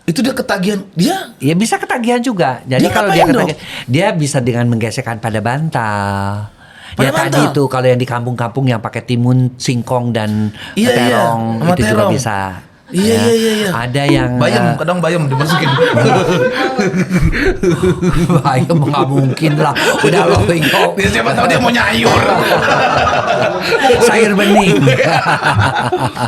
Itu dia ketagihan, dia Ya bisa ketagihan juga. Jadi Dia kalau ngapain, dia Dok? ketagihan, dia bisa dengan menggesekkan pada bantal. Pada Ya tadi bantal? itu kalau yang di kampung-kampung yang pakai timun, singkong dan Iya, iya. terong Sama itu juga terong. bisa. Iya, Ya. iya. Ada yang bayam, kadang bayam dimasukin. bayam nggak mungkin lah. Udah loyo. Dia siapa tahu dia mau nyayur. Sayur bening.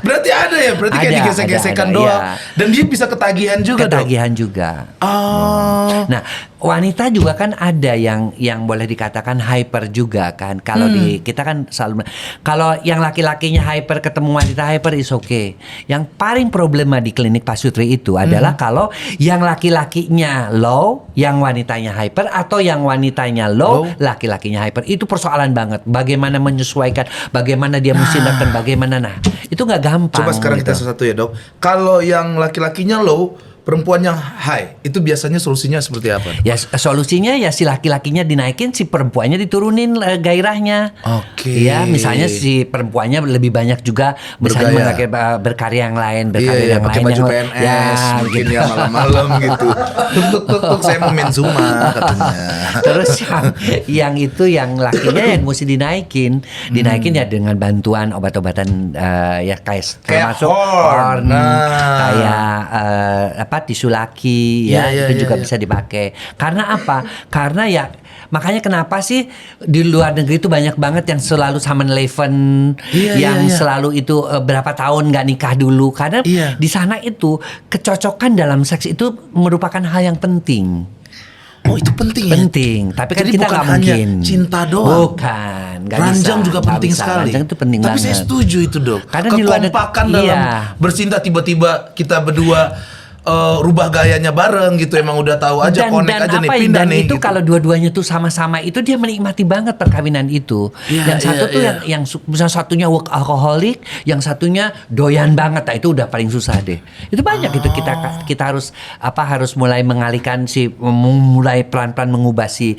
Berarti ada ya, berarti kayak Ada, digesek-gesekan ada, doang. iya. Dan dia bisa ketagihan juga dok. Ketagihan juga. Oh. Nah, wanita juga kan ada yang boleh dikatakan hyper juga kan. Kalau di kita kan selalu kalau yang laki-lakinya hyper ketemu wanita hyper is okay. Yang paling problema di klinik Pasutri itu adalah kalau yang laki-lakinya low, yang wanitanya hyper atau yang wanitanya low, laki-lakinya hyper. Itu persoalan banget. Bagaimana menyesuaikan, bagaimana dia mesti datang, bagaimana itu nggak gampang. Coba sekarang kita gitu. satu ya dok. Kalau yang laki-lakinya low, perempuan yang high, itu biasanya solusinya seperti apa? Ya solusinya ya si laki-lakinya dinaikin, si perempuannya diturunin gairahnya. Oke. Ya misalnya si perempuannya lebih banyak juga misalnya berkarya yang lain, berkarya yang pakai lain baju yang PNS, mungkin gitu. ya malam-malam gitu. Tuk, saya mau main Zuma katanya. Terus yang itu yang lakinya yang mesti dinaikin ya dengan bantuan obat-obatan ya kayak termasuk horn. kayak tisu laki ya, Iya, itu juga iya. bisa dipakai. Karena apa? Karena ya makanya kenapa sih di luar negeri itu banyak banget yang selalu Saman Leven, yang iya. selalu itu berapa tahun nggak nikah dulu karena Iya. di sana itu kecocokan dalam seks itu merupakan hal yang penting. Oh itu penting ya? Penting, tapi kan Jadi kita bukan nggak hanya mungkin. cinta doang. Bukan, nggak Ranjang bisa, juga nggak penting bisa. sekali. Ranjang itu penting Tapi banget. saya setuju itu dok. Karena di luar Kekompakan negeri- dalam iya. bercinta tiba-tiba kita berdua rubah gayanya bareng gitu. Emang udah tahu aja, connect aja nih, pindah dan nih. itu gitu. kalau dua-duanya tuh sama-sama itu dia menikmati banget perkawinan itu. Iya, yang satu iya, tuh iya. yang misalnya satunya workaholic, yang satunya doyan banget. Nah, itu udah paling susah deh. Itu banyak itu kita harus mulai mengalihkan mulai pelan-pelan mengubah si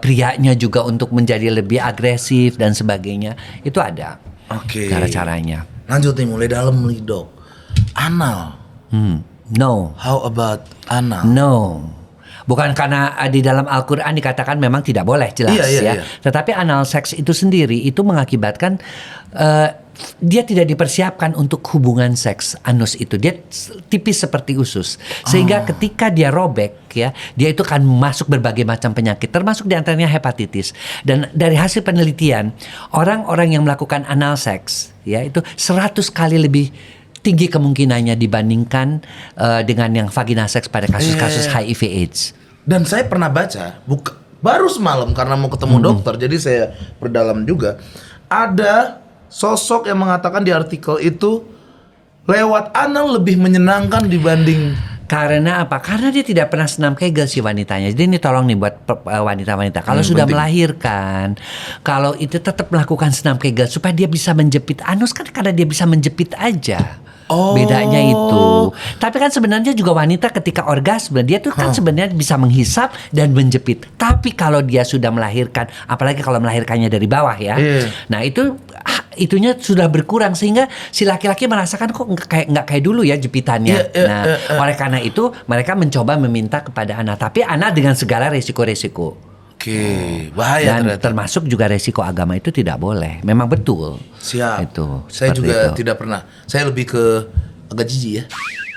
prianya juga untuk menjadi lebih agresif dan sebagainya. Itu ada. Oke. Cara-caranya. Lanjut nih, mulai dalam nih dok. Anal. No. How about anal? No. Bukan karena di dalam Al-Quran dikatakan memang tidak boleh, jelas Iya, iya, ya. iya. Tetapi anal seks itu sendiri itu mengakibatkan dia tidak dipersiapkan untuk hubungan seks anus itu. Dia tipis seperti usus. Sehingga ketika dia robek ya, dia itu akan masuk berbagai macam penyakit termasuk diantaranya hepatitis. Dan dari hasil penelitian, orang-orang yang melakukan anal seks ya itu 100 kali lebih tinggi kemungkinannya dibandingkan dengan yang vagina seks pada kasus-kasus HIV AIDS. Dan saya pernah baca, baru semalam karena mau ketemu dokter, jadi saya berdalam juga. Ada sosok yang mengatakan di artikel itu lewat anal lebih menyenangkan dibanding. Karena apa? Karena dia tidak pernah senam kegel si wanitanya. Jadi ini tolong nih buat wanita-wanita. Kalau sudah penting. melahirkan, kalau itu tetap melakukan senam kegel supaya dia bisa menjepit anus kan karena dia bisa menjepit aja. Oh. Bedanya itu. Tapi kan sebenarnya juga wanita ketika orgasme dia tuh kan sebenarnya bisa menghisap dan menjepit. Tapi kalau dia sudah melahirkan, apalagi kalau melahirkannya dari bawah ya. Iya. Nah itunya sudah berkurang sehingga si laki-laki merasakan kok nggak kayak dulu ya jepitannya. Oleh karena itu mereka mencoba meminta kepada Ana, tapi Ana dengan segala resiko-resiko. Oke, bahaya Dan ternyata. termasuk juga resiko agama itu tidak boleh. Memang betul. Siap. Itu. Saya seperti juga itu. tidak pernah. Saya lebih ke agak jijik ya.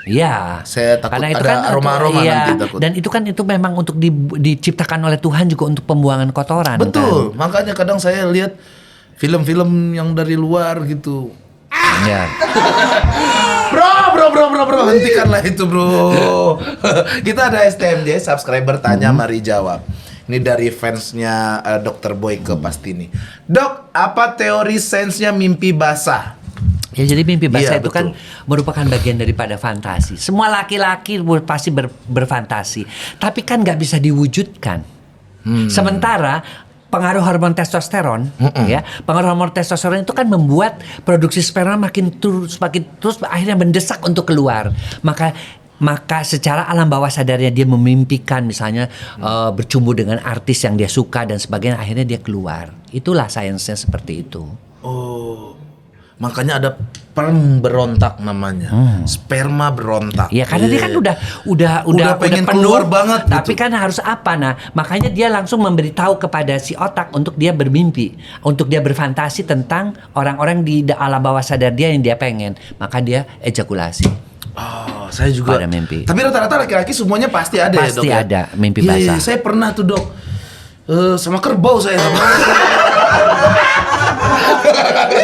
Iya. Saya takut Karena itu ada aroma-aroma iya, nanti takut. Dan itu kan itu memang untuk diciptakan oleh Tuhan juga untuk pembuangan kotoran. Betul. Kan? Makanya kadang saya lihat film-film yang dari luar gitu. Ya. Bro, hentikanlah itu bro. Kita ada STMJ, subscriber tanya, mari jawab. Ini dari fansnya Dr. Boy ke Pastini. Dok, apa teori sainsnya mimpi basah? Ya, jadi mimpi basah Iya, itu kan merupakan bagian daripada fantasi. Semua laki-laki pasti berfantasi, tapi kan nggak bisa diwujudkan. Sementara pengaruh hormon testosteron, ya, pengaruh hormon testosteron itu kan membuat produksi sperma makin terus akhirnya mendesak untuk keluar. Maka secara alam bawah sadarnya dia memimpikan misalnya bercumbu dengan artis yang dia suka dan sebagainya, akhirnya dia keluar. Itulah sainsnya seperti itu. Oh, makanya ada sperm berontak namanya, sperma berontak. Ya karena dia kan udah pengen penuh, keluar banget tapi gitu. kan harus apa? Nah, makanya dia langsung memberitahu kepada si otak untuk dia bermimpi, untuk dia berfantasi tentang orang-orang di alam bawah sadar dia yang dia pengen, maka dia ejakulasi. Oh, saya juga. Pada mimpi. Tapi rata-rata laki-laki semuanya pasti ada ya, Dok. Pasti ya? ada mimpi Iya, basah. saya pernah tuh, Dok. Sama kerbau saya.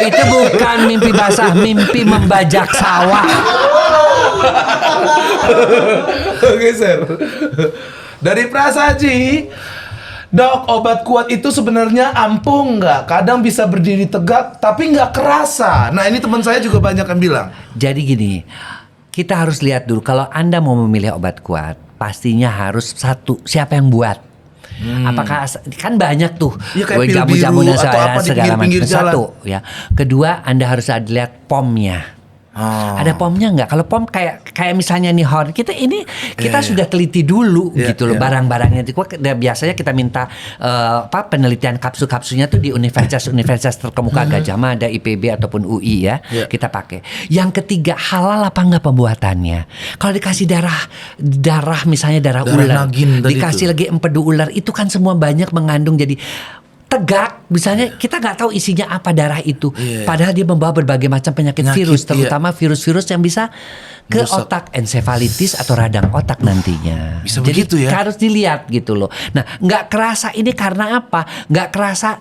Itu bukan mimpi basah, mimpi membajak sawah. Oke, Sir. Dari Prasaji, Dok, obat kuat itu sebenarnya ampuh nggak? Kadang bisa berdiri tegak, tapi nggak kerasa. Nah, ini teman saya juga banyak yang bilang. Jadi gini, kita harus lihat dulu kalau Anda mau memilih obat kuat, pastinya harus satu, siapa yang buat. Apakah kan banyak tuh Iya, kayak pil biru jamu-jamu dan atau apa di segala pinggir-pinggir macam. Satu ya. Kedua, Anda harus lihat pomnya. Ada pomnya nggak? Kalau pom kayak misalnya nih horn kita sudah teliti dulu gitu loh barang-barangnya. Biasanya kita minta penelitian kapsul-kapsulnya tuh di universitas terkemuka Gajah Mada, IPB ataupun UI ya. Kita pakai. Yang ketiga, halal apa enggak pembuatannya? Kalau dikasih darah misalnya darah ular, nagin tadi dikasih lagi empedu ular, itu kan semua banyak mengandung jadi tegak, misalnya kita nggak tahu isinya apa darah itu, padahal dia membawa berbagai macam penyakit virus, terutama virus-virus yang bisa ke otak, ensefalitis atau radang otak nantinya. Bisa jadi begitu ya? harus dilihat gitu loh. Nah, nggak kerasa ini karena apa? Nggak kerasa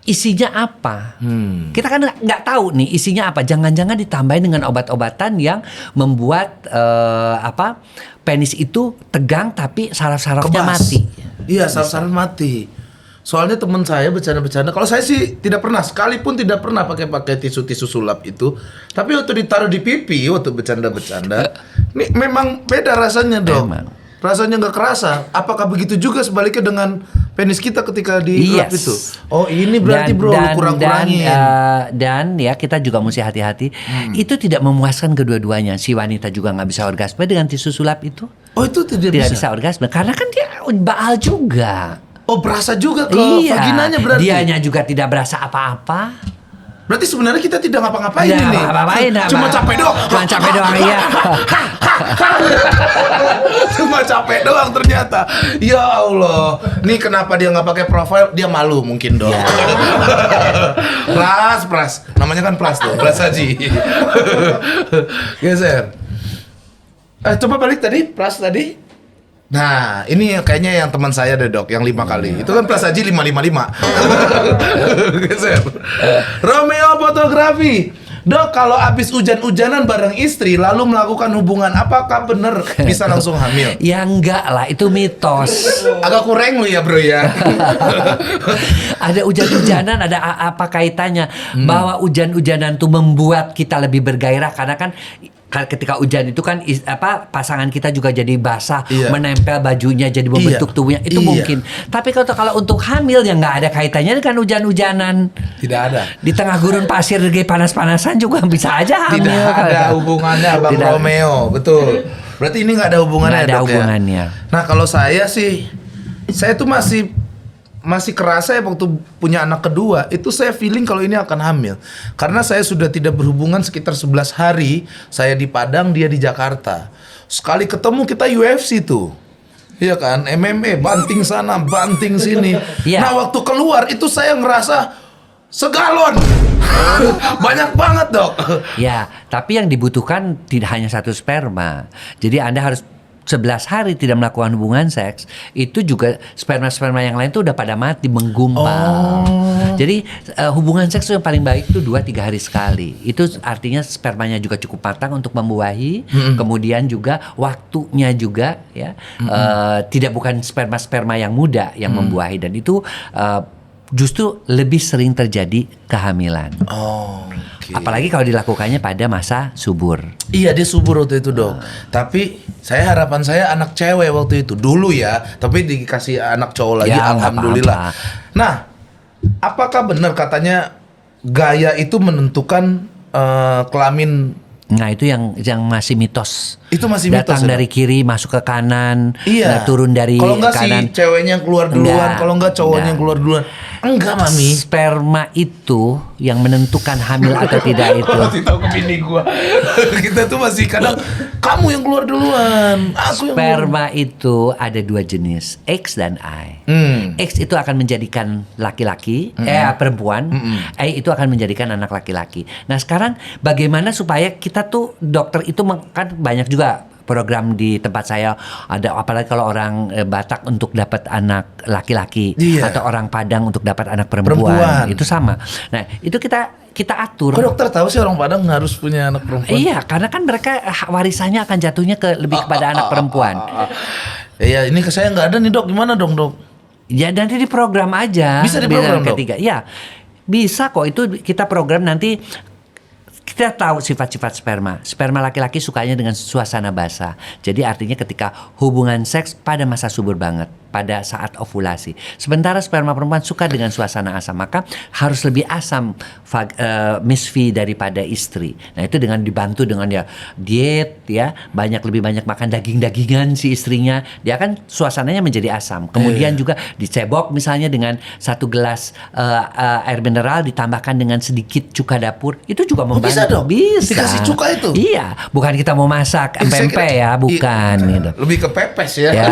isinya apa? Kita kan nggak tahu nih isinya apa. Jangan-jangan ditambahin dengan obat-obatan yang membuat penis itu tegang tapi saraf-sarafnya mati. Iya, saraf-saraf mati. Soalnya teman saya bercanda-bercanda. Kalau saya sih tidak pernah, sekalipun tidak pernah pakai tisu sulap itu. Tapi waktu ditaruh di pipi, waktu bercanda-bercanda, ini memang beda rasanya, Dok. Emang. Rasanya nggak kerasa. Apakah begitu juga sebaliknya dengan penis kita ketika dilap itu? Oh, ini berarti bro, lu kurang-kurangin. Dan ya kita juga mesti hati-hati. Itu tidak memuaskan kedua-duanya. Si wanita juga nggak bisa orgasme dengan tisu sulap itu. Oh, itu tidak bisa orgasme karena kan dia baal juga. Oh, berasa juga ke vaginanya berarti. Dianya juga tidak berasa apa-apa. Berarti sebenarnya kita tidak ngapa-ngapain Tidak ini. ngapa-ngapain, Cuma capek doang. Cuma capek doang, iya. Cuma capek doang ternyata. Ya Allah. Nih kenapa dia nggak pakai profile? Dia malu mungkin dong. Pras. Namanya kan Pras tuh. Pras Haji. Geser. Coba balik tadi. Pras tadi. Nah, ini kayaknya yang teman saya deh, Dok, yang 5 kali. Itu kan Pras Haji 555. Geser. Romeo fotografi. Dok, kalau habis hujan-hujanan bareng istri lalu melakukan hubungan, apakah benar bisa langsung hamil? Ya enggak lah, itu mitos. Agak kurang lu ya, Bro ya. Ada hujan-hujanan, ada apa kaitannya? Bahwa hujan-hujanan tuh membuat kita lebih bergairah karena kan ketika hujan itu kan pasangan kita juga jadi basah, menempel bajunya jadi membentuk tubuhnya, itu mungkin. Tapi kalau untuk hamil yang nggak ada kaitannya dengan hujan-hujanan, tidak ada. Di tengah gurun pasir lagi panas-panasan juga bisa aja hamil. Tidak ada hubungannya, Bang Romeo, betul. Berarti ini nggak ada hubungannya, nggak ada Dok, hubungannya. Ya? Nah, kalau saya tuh masih kerasa ya waktu punya anak kedua itu saya feeling kalau ini akan hamil karena saya sudah tidak berhubungan sekitar 11 hari. Saya di Padang, dia di Jakarta. Sekali ketemu kita UFC tuh, iya kan, MMA, banting sana banting sini. Nah, waktu keluar itu saya ngerasa segalon. Banyak banget, Dok. Ya, tapi yang dibutuhkan tidak hanya satu sperma. Jadi Anda harus 11 hari tidak melakukan hubungan seks, itu juga sperma-sperma yang lain tuh udah pada mati, menggumpal. Jadi hubungan seks yang paling baik itu 2-3 hari sekali. Itu artinya spermanya juga cukup matang untuk membuahi. Kemudian juga waktunya juga ya tidak bukan sperma-sperma yang muda yang membuahi, dan itu justru lebih sering terjadi kehamilan. Apalagi kalau dilakukannya pada masa subur. Iya, dia subur waktu itu, Dok. Tapi harapan saya anak cewek waktu itu dulu ya, tapi dikasih anak cowok lagi, Ya, nggak alhamdulillah. apa-apa. Nah, apakah benar katanya gaya itu menentukan kelamin? Nah, itu yang masih mitos. Itu masih mitos, Datang ya, dari kiri masuk ke kanan, Iya. turun dari kalau nggak kanan. si ceweknya yang keluar duluan, Enggak, kalau nggak cowoknya enggak. yang keluar duluan. Enggak, Mami. Sperma itu yang menentukan hamil atau tidak itu. Masih tahu ke bini gua. Kita tuh masih kadang kamu yang keluar duluan, aku yang Sperma itu ada 2 jenis, X dan Y. X itu akan menjadikan laki-laki, perempuan. Y itu akan menjadikan anak laki-laki. Nah, sekarang bagaimana supaya kita tuh dokter itu kan banyak juga program di tempat saya ada, apalagi kalau orang Batak untuk dapat anak laki-laki, Iya. atau orang Padang untuk dapat anak perempuan. Itu sama. Nah, itu kita atur. Kok dokter tahu sih orang Padang harus punya anak perempuan? Iya, karena kan mereka warisannya akan jatuhnya lebih kepada anak perempuan. Iya, ini ke saya nggak ada nih, Dok. Gimana dong, Dok? Ya, nanti diprogram aja. Bisa diprogram, Dok? ketiga. Ya, bisa kok. Itu kita program nanti. Kita tahu sifat-sifat sperma. Sperma laki-laki sukanya dengan suasana basah. Jadi artinya ketika hubungan seks pada masa subur banget, pada saat ovulasi. Sementara sperma perempuan suka dengan suasana asam, maka harus lebih asam Miss V daripada istri. Nah, itu dengan dibantu dengan ya diet ya, lebih banyak makan daging-dagingan si istrinya, dia kan suasananya menjadi asam. Kemudian juga dicebok misalnya dengan 1 gelas air mineral ditambahkan dengan sedikit cuka dapur, itu juga membantu. Bisa, Dok? Bisa. Dikasih cuka itu? Iya, bukan kita mau masak Saya pempek kira- ya, bukan gitu. Lebih ke pepes ya. Ya.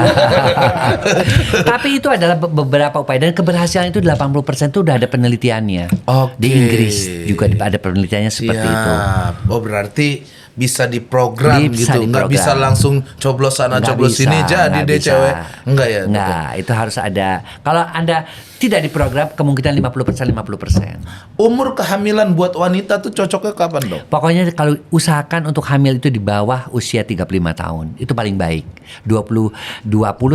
Tapi itu adalah beberapa upaya, dan keberhasilan itu 80% itu udah ada penelitiannya. Oke. Di Inggris juga ada penelitiannya seperti itu. Siap. Oh, berarti bisa diprogram Bisa gitu. Nggak diprogram. bisa langsung coblos sana Nggak coblos bisa, sini jadi nggak deh bisa. cewek. Enggak ya? Enggak, itu harus ada. Kalau Anda tidak diprogram, kemungkinan 50%. Umur kehamilan buat wanita tuh cocoknya kapan, Dok? Pokoknya kalau usahakan untuk hamil itu di bawah usia 35 tahun. Itu paling baik. 20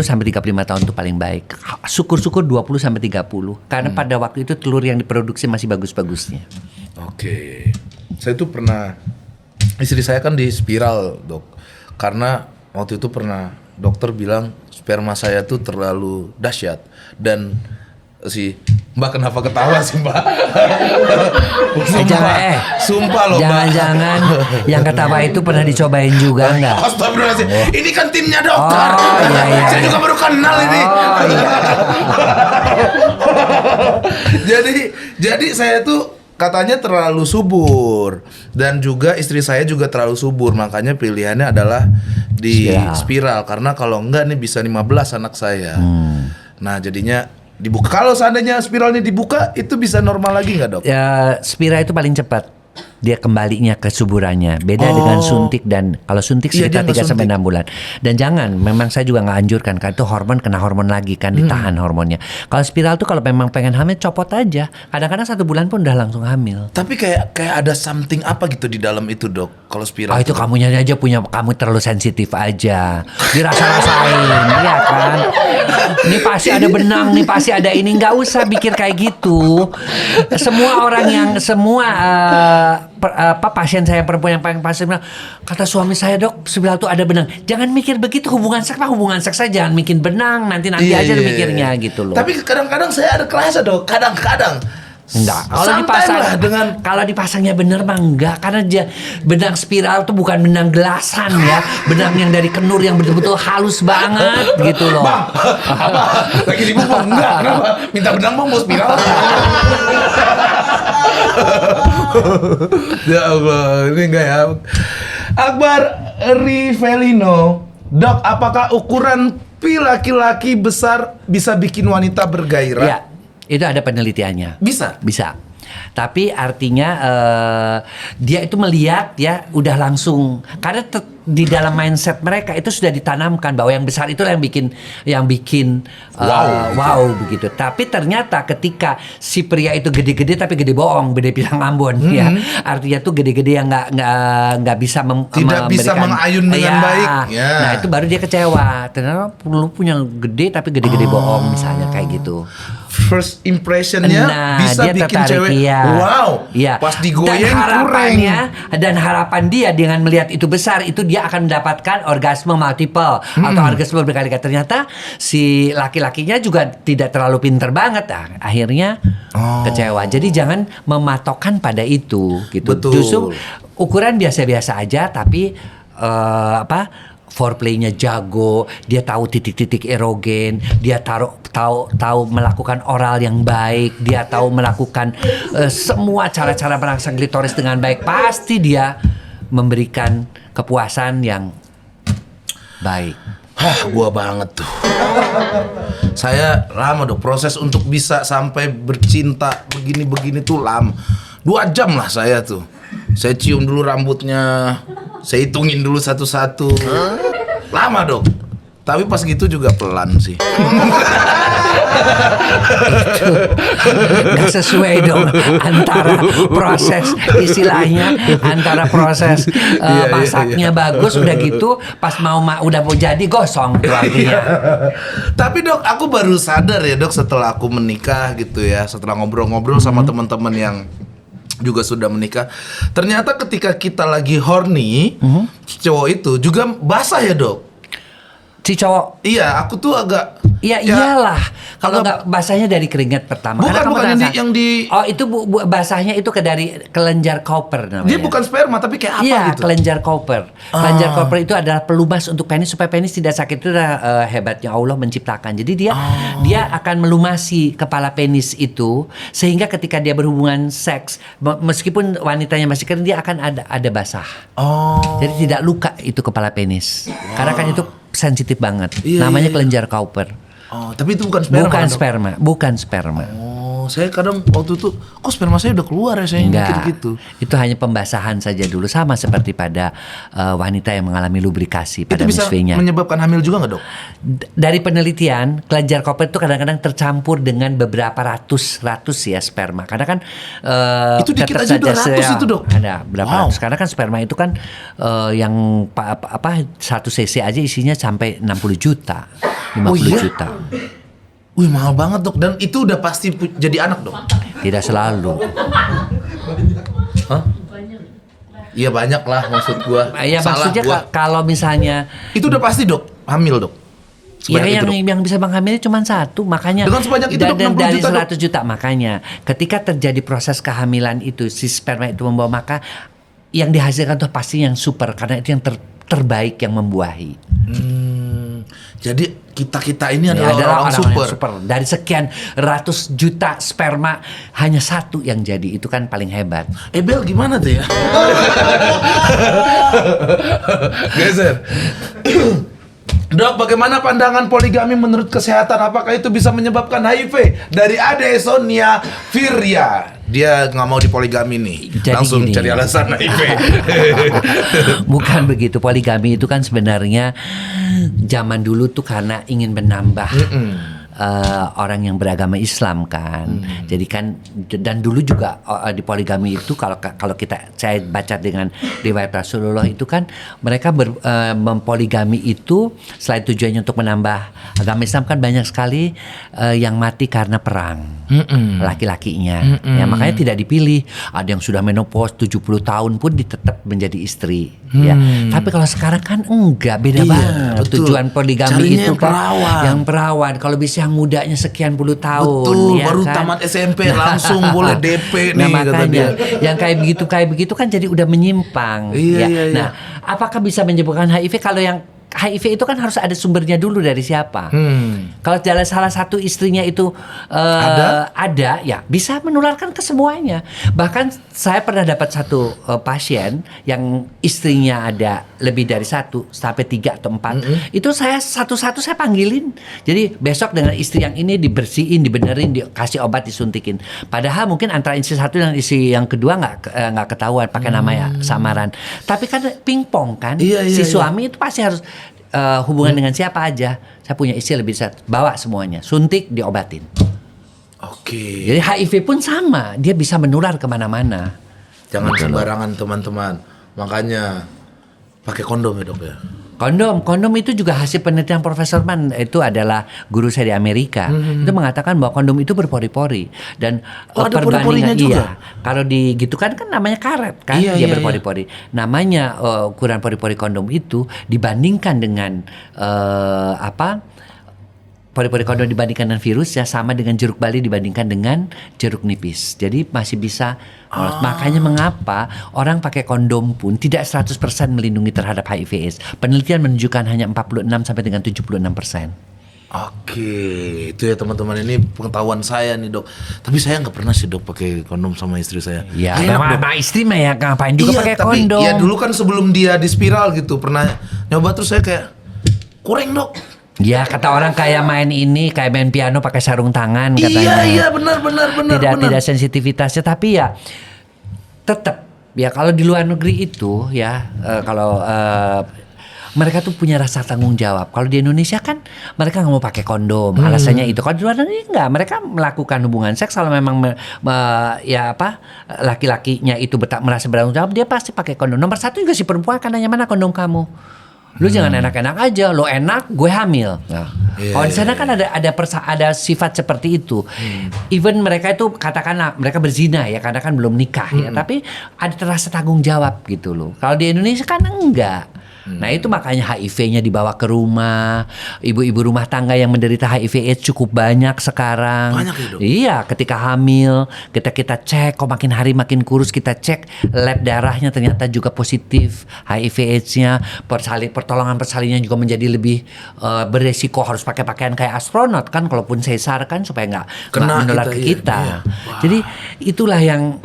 sampai 35 tahun itu paling baik. Syukur-syukur 20 sampai 30. Karena pada waktu itu telur yang diproduksi masih bagus-bagusnya. Oke. Saya tuh pernah, istri saya kan di spiral, Dok. Karena waktu itu pernah dokter bilang sperma saya tuh terlalu dahsyat. Dan si Mbak kenapa ketawa sih, Mbak? Sumpah loh, Mbak. Jangan-jangan yang ketawa itu pernah dicobain juga enggak? Astagfirullahaladzim. Ini kan timnya dokter. Oh, iya. Saya juga baru kenal ini. Jadi saya tuh katanya terlalu subur, dan juga istri saya juga terlalu subur, makanya pilihannya adalah di spiral. Karena kalau enggak nih bisa 15 anak saya. Nah, jadinya dibuka. Kalau seandainya spiralnya dibuka, itu bisa normal lagi nggak, Dok? Ya, spiral itu paling cepat dia kembalinya ke suburannya. Beda dengan suntik, dan kalau suntik Iya, sekitar dia 3 sampai nggak 6 bulan. Dan jangan, memang saya juga nggak anjurkan, karena itu kena hormon lagi kan, ditahan hormonnya. Kalau spiral tuh kalau memang pengen hamil copot aja. Kadang-kadang 1 bulan pun udah langsung hamil. Tapi kayak ada something apa gitu di dalam itu, Dok? Kalau spiral. Itu kamunya aja kamu terlalu sensitif aja. Dirasa-rasain, iya kan? Ini pasti ada benang, nih pasti ada ini. Nggak usah pikir kayak gitu. Semua pasien saya perempuan yang paling pasti bilang, kata suami saya, Dok, spiral tuh ada benang. Jangan mikir begitu, hubungan seks saya jangan bikin benang, nanti aja mikirnya gitu loh. Tapi kadang-kadang saya ada kerasa, Dok. Kadang-kadang. Enggak, kalau dipasangnya bener mah enggak, karena benang spiral tuh bukan benang gelasan ya, benang yang dari kenur yang betul-betul halus banget gitu loh. Bang, apa? Lagi sibuk, Bang? Enggak, kenapa? Minta benang, Bang, mau spiral. Ya Allah, ini enggak ya. Akbar Rivelino, Dok, apakah ukuran pi laki-laki besar bisa bikin wanita bergairah? Ya, itu ada penelitiannya. Bisa. Tapi artinya dia itu melihat ya udah langsung, karena di dalam mindset mereka itu sudah ditanamkan bahwa yang besar itulah yang bikin wow begitu. Tapi ternyata ketika si pria itu gede-gede tapi gede bohong, gede pisang Ambon ya. Artinya tuh gede-gede yang nggak bisa tidak bisa mengayun dengan baik. Ya. Nah, itu baru dia kecewa. Ternyata lu punya gede tapi gede-gede bohong misalnya kayak gitu. First impressionnya bisa dia bikin tertarik, cewek wow. Iya. Pas digoyang dan harapan dia dengan melihat itu besar itu dia akan mendapatkan orgasme multiple atau orgasme berkali-kali. Ternyata si laki-lakinya juga tidak terlalu pinter banget. Akhirnya kecewa. Jadi jangan mematokkan pada itu gitu. Betul. Justru ukuran biasa-biasa aja tapi foreplaynya jago, dia tahu titik-titik erogen, dia tahu melakukan oral yang baik, dia tahu melakukan semua cara-cara merangsang klitoris dengan baik. Pasti dia memberikan kepuasan yang baik. Gua banget tuh. Saya lama dong proses untuk bisa sampai bercinta begini-begini tuh lama. 2 jam lah saya tuh. Saya cium dulu rambutnya, saya hitungin dulu satu-satu. Lama dong. Tapi pas gitu juga pelan sih. Gak sesuai dong antara proses istilahnya antara proses masaknya bagus udah gitu pas udah mau jadi gosong tuh artinya. Tapi dok, aku baru sadar ya dok setelah aku menikah gitu ya, setelah ngobrol-ngobrol sama teman-teman yang juga sudah menikah, ternyata ketika kita lagi horny, cowok itu juga basah ya dok. Si cowok, iya, aku tuh agak. Iya iyalah. Kalau nggak basahnya dari keringat pertama. Bukan yang di. Oh itu basahnya itu dari kelenjar Cooper namanya. Dia bukan sperma tapi kayak apa iya, gitu. kelenjar Cooper. Kelenjar Cooper itu adalah pelumas untuk penis supaya penis tidak sakit. Itu hebatnya Allah menciptakan. Jadi dia akan melumasi kepala penis itu sehingga ketika dia berhubungan seks meskipun wanitanya masih kering dia akan ada basah. Jadi tidak luka itu kepala penis. Karena kan itu sensitif banget. Namanya kelenjar Cooper. Tapi itu bukan sperma. Bukan sperma. Saya kadang waktu itu kok sperma saya udah keluar ya, saya mikir gitu. Itu hanya pembasahan saja dulu, sama seperti pada wanita yang mengalami lubrikasi pada itu bisa misway-nya. Menyebabkan hamil juga nggak dok? Dari penelitian, kelenjar Cooper itu kadang-kadang tercampur dengan beberapa ratus ya sperma. Karena kan itu dikit aja 200 itu dok. Ada berapa ratus? Karena kan sperma itu kan yang 1 cc aja isinya sampai 60 juta, 50 juta. Wih mahal banget dok, dan itu udah pasti jadi anak dok? Tidak selalu. Iya banyak lah maksud gua. Ya maksudnya kalau misalnya itu udah pasti dok, hamil dok. Iya yang bisa menghamili cuma 1, makanya dengan sebanyak itu dok, 60 dari juta 100 juta makanya ketika terjadi proses kehamilan itu si sperma itu membawa, maka yang dihasilkan tuh pasti yang super karena itu yang terbaik yang membuahi. Jadi kita ini adalah orang super. Dari sekian ratus juta sperma hanya 1 yang jadi, itu kan paling hebat. Bel gimana tuh ya? Geser. Dok, bagaimana pandangan poligami menurut kesehatan? Apakah itu bisa menyebabkan HIV? Dari Ade Sonia Firya. Dia nggak mau dipoligami nih. Jadi langsung gini. cari alasan HIV. Bukan begitu. Poligami itu kan sebenarnya zaman dulu tuh karena ingin menambah orang yang beragama Islam kan. Jadi kan dan dulu juga di poligami itu kalau saya baca dengan riwayat Rasulullah itu kan mereka mempoligami itu selain tujuannya untuk menambah agama Islam kan banyak sekali yang mati karena perang. Laki-lakinya. Ya makanya tidak dipilih. Ada yang sudah menopause 70 tahun pun tetap menjadi istri. Ya. Tapi kalau sekarang kan enggak, beda banget. Betul. Tujuan poligami carinya itu kan yang perawan. Kalau bisa yang mudanya sekian puluh tahun, betul, ya baru kan? tamat SMP langsung boleh DP nih. Nah makanya yang kayak begitu kan jadi udah menyimpang. Iya. Nah, apakah bisa menyebabkan HIV? HIV itu kan harus ada sumbernya dulu dari siapa. Kalau salah satu istrinya itu ada, ya bisa menularkan ke semuanya. Bahkan saya pernah dapat satu pasien yang istrinya ada lebih dari 1 sampai 3 atau 4. Itu saya satu-satu saya panggilin. Jadi besok dengan istri yang ini dibersihin, dibenerin, dikasih obat, disuntikin. Padahal mungkin antara istri satu dan istri yang kedua nggak ketahuan pakai nama samaran. Tapi kan pingpong kan, si suami itu pasti harus hubungan dengan siapa aja. Saya punya istri lebih bawa semuanya, suntik, diobatin. Oke. Jadi HIV pun sama, dia bisa menular kemana-mana. Jangan sembarangan teman-teman. Makanya pakai kondom ya dok ya. Kondom itu juga hasil penelitian Profesor Mann, itu adalah guru saya di Amerika. Itu mengatakan bahwa kondom itu berpori-pori dan ada pori-porinya juga. Kalau gitu kan namanya karet kan, dia berpori-pori. Namanya ukuran pori-pori kondom itu dibandingkan dengan pori-pori kondom dibandingkan dengan virus ya sama dengan jeruk bali dibandingkan dengan jeruk nipis. Jadi masih bisa. Makanya mengapa orang pakai kondom pun tidak 100% melindungi terhadap HIV/AIDS. Penelitian menunjukkan hanya 46 sampai dengan 76%. Oke, itu ya teman-teman, ini pengetahuan saya nih dok. Tapi saya nggak pernah sih dok pakai kondom sama istri saya. Ya, sama istri mah ya ngapain juga pakai kondom. Ya dulu kan sebelum dia di spiral gitu pernah nyoba, terus saya kayak kurang dok. Ya kata orang kayak main piano pakai sarung tangan katanya. Iya benar. Tidak sensitivitasnya, tapi ya tetap ya kalau di luar negeri itu ya kalau mereka tuh punya rasa tanggung jawab. Kalau di Indonesia kan mereka nggak mau pakai kondom, alasannya itu. Kalau di luar negeri enggak, mereka melakukan hubungan seks kalau memang laki-lakinya itu merasa bertanggung jawab, dia pasti pakai kondom. Nomor 1 juga si perempuan kan nanya mana kondom kamu. Lu jangan enak-enak aja, lo enak, gue hamil. Nah, kalau di sana kan ada sifat seperti itu. Even mereka itu katakanlah mereka berzina ya, karena kan belum nikah ya, tapi ada terasa tanggung jawab gitu loh. Kalau di Indonesia kan enggak. Nah itu makanya HIV-nya dibawa ke rumah. Ibu-ibu rumah tangga yang menderita HIV/AIDS cukup banyak sekarang. Banyak ya dok? Iya, ketika hamil kita cek, kok makin hari makin kurus, kita cek lab darahnya ternyata juga positif HIV/AIDS-nya. Pertolongan persalinannya juga menjadi lebih beresiko, harus pakai pakaian kayak astronot kan, kalaupun sesar kan supaya nggak menular ke kita. Iya. Jadi itulah yang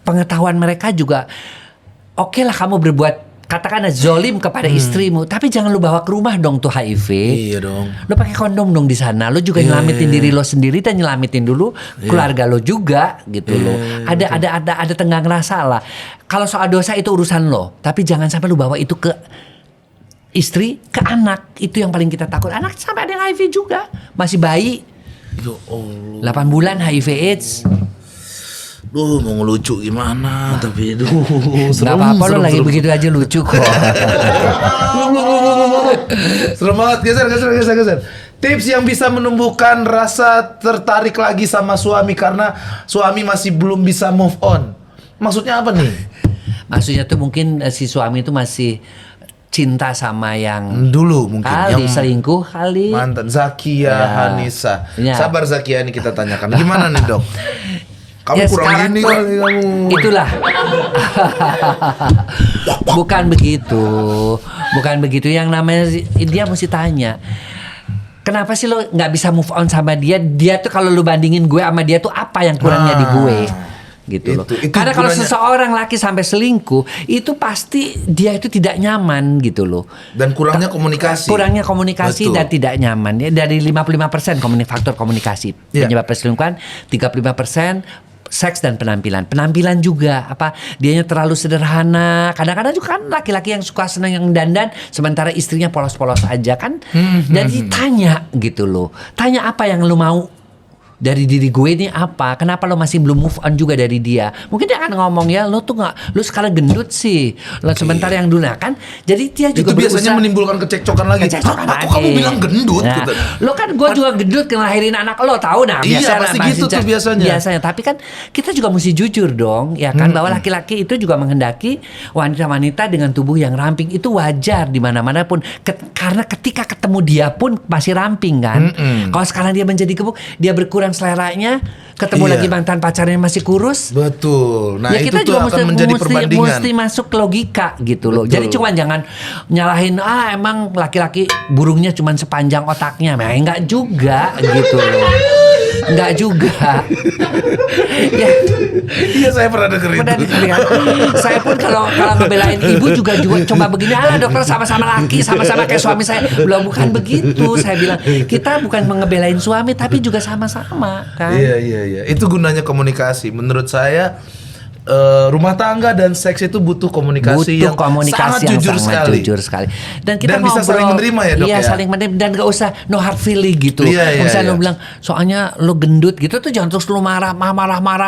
pengetahuan mereka juga. Oke lah kamu berbuat katakanlah zolim kepada istrimu, tapi jangan lu bawa ke rumah dong tuh HIV. Iya dong. Lu pakai kondom dong di sana. Lu juga nyelamatin diri lo sendiri dan nyelamatin dulu keluarga lo juga gitu loh. Ada tenggang rasa lah. Kalau soal dosa itu urusan lo, tapi jangan sampai lu bawa itu ke istri, ke anak. Itu yang paling kita takut. Anak sampai ada yang HIV juga, masih bayi. Ya Allah. 8 bulan HIV/AIDS. Duh, mau ngelucu gimana, tapi Gak apa-apa, lo lagi begitu aja lucu kok. Serem banget. Geser. Tips yang bisa menumbuhkan rasa tertarik lagi sama suami karena suami masih belum bisa move on. Maksudnya apa nih? Maksudnya tuh mungkin si suami itu masih cinta sama yang dulu mungkin yang selingkuh kali. Mantan Zakia Hanisa. Ya. Sabar Zakia, ini kita tanyakan. Gimana nih dok? Kamu Ya, kurang sekarang gini tuh, kali kamu. Itulah. Bukan begitu. Yang namanya dia mesti tanya. Kenapa sih lo nggak bisa move on sama dia? Dia tuh kalau lu bandingin gue sama dia tuh apa yang kurangnya di gue? Gitu loh. Karena kalau seseorang laki sampai selingkuh, itu pasti dia itu tidak nyaman gitu loh. Dan kurangnya komunikasi. Betul. Dan tidak nyaman. Ya, dari 55% faktor komunikasi penyebab perselingkuhan, 35% seks dan penampilan juga dianya terlalu sederhana. Kadang-kadang juga kan laki-laki yang suka senang yang dandan, sementara istrinya polos-polos aja kan. Dan ditanya gitu loh, tanya apa yang lu mau dari diri gue ini apa? Kenapa lo masih belum move on juga dari dia? Mungkin dia akan ngomong ya, lo tuh nggak, lo sekarang gendut sih. Lo sementara yang dulu kan. Jadi dia juga itu biasanya menimbulkan kecekcokan lagi. Aku kamu bilang gendut? Nah, gitu. Lo kan gue juga gendut ngelahirin anak lo, tahu nah? Iya pasti gitu tuh biasanya. Tapi kan kita juga mesti jujur dong, ya kan, bahwa laki-laki itu juga menghendaki wanita-wanita dengan tubuh yang ramping. Itu wajar di mana-mana pun. Karena ketika ketemu dia pun masih ramping kan. Kalau sekarang dia menjadi gemuk, dia berkurang kurang seleranya, ketemu Iya. lagi mantan pacarnya masih kurus. Betul. Nah, Ya itu kita tuh juga akan menjadi perbandingan. mesti masuk ke logika gitu loh. Betul. Jadi cuma jangan nyalahin emang laki-laki burungnya cuma sepanjang otaknya. Nah, enggak juga gitu loh. Enggak juga. Ya, Iya, saya pernah denger itu. benar kan? Saya pun kalau ngebelain ibu juga coba begini, dokter sama-sama laki, sama-sama kayak suami saya. Belum, bukan begitu. Saya bilang, kita bukan mengebelain suami tapi juga sama-sama kan. Iya. Itu gunanya komunikasi. Menurut saya rumah tangga dan seks itu butuh komunikasi yang sangat jujur sekali. Dan kita bisa ngobrol, saling menerima ya, Dok, iya, ya? saling menerima dan gak usah no hard feeling gitu. Iya, Misalnya iya. lo bilang soalnya lo gendut gitu tuh jangan terus lo marah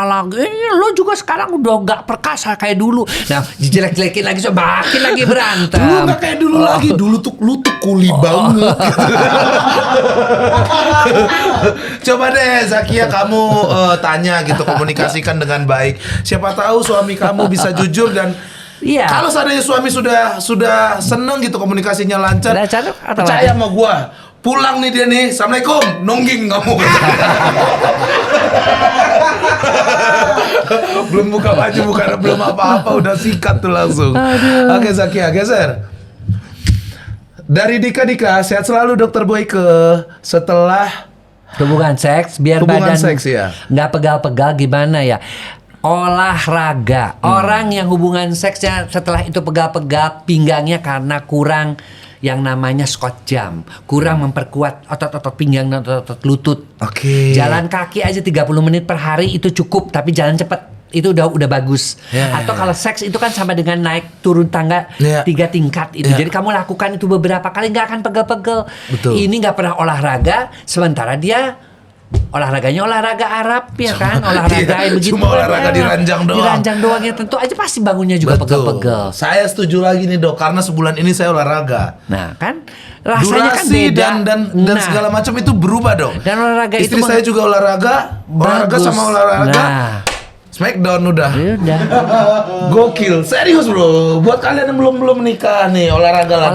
lagi. Lo juga sekarang udah gak perkasa kayak dulu. Nah, dijelek-jelekin lagi makin lagi berantem. Lu gak kayak dulu lagi. Dulu tuh lu tuh kuli banget gitu. Coba deh Zakia, kamu tanya gitu, komunikasikan dengan baik. Siapa tahu suami kamu bisa jujur dan Iya. kalau seandainya suami sudah seneng gitu, komunikasinya lancar, atau percaya sama gua. Pulang nih dia nih, assalamualaikum, nongging kamu. Belum buka baju, belum apa-apa, udah sikat tuh langsung. Oke Zakia, geser. Dari Dika, sehat selalu Dokter Boyke. Setelah hubungan seks biar hubungan badan seks, ya. nggak pegal-pegal gimana ya, olahraga. Orang yang hubungan seksnya setelah itu pegal-pegal pinggangnya karena kurang yang namanya squat jam, kurang memperkuat otot-otot pinggang dan otot-otot lutut. Oke. Jalan kaki aja 30 menit per hari itu cukup, tapi jalan cepat itu udah bagus. Atau kalau seks itu kan sama dengan naik turun tangga 3 tingkat itu. Jadi kamu lakukan itu beberapa kali, nggak akan pegel-pegel. Betul. Ini nggak pernah olahraga, sementara dia olahraganya olahraga Arab ya kan, olahraga yang begitu. Cuma olahraga di ranjang doang. Di ranjang doang ya, tentu aja pasti bangunnya juga pegel-pegel. Saya setuju lagi nih Dok, karena sebulan ini saya olahraga. Nah kan rasanya kan Durasi beda dan segala macam itu berubah Dok. Dan olahraga Istri itu saya juga olahraga bagus. sama olahraga. Nah, Smackdown udah. udah. Gokil, serius bro. Buat kalian yang belum menikah nih, olahraga lah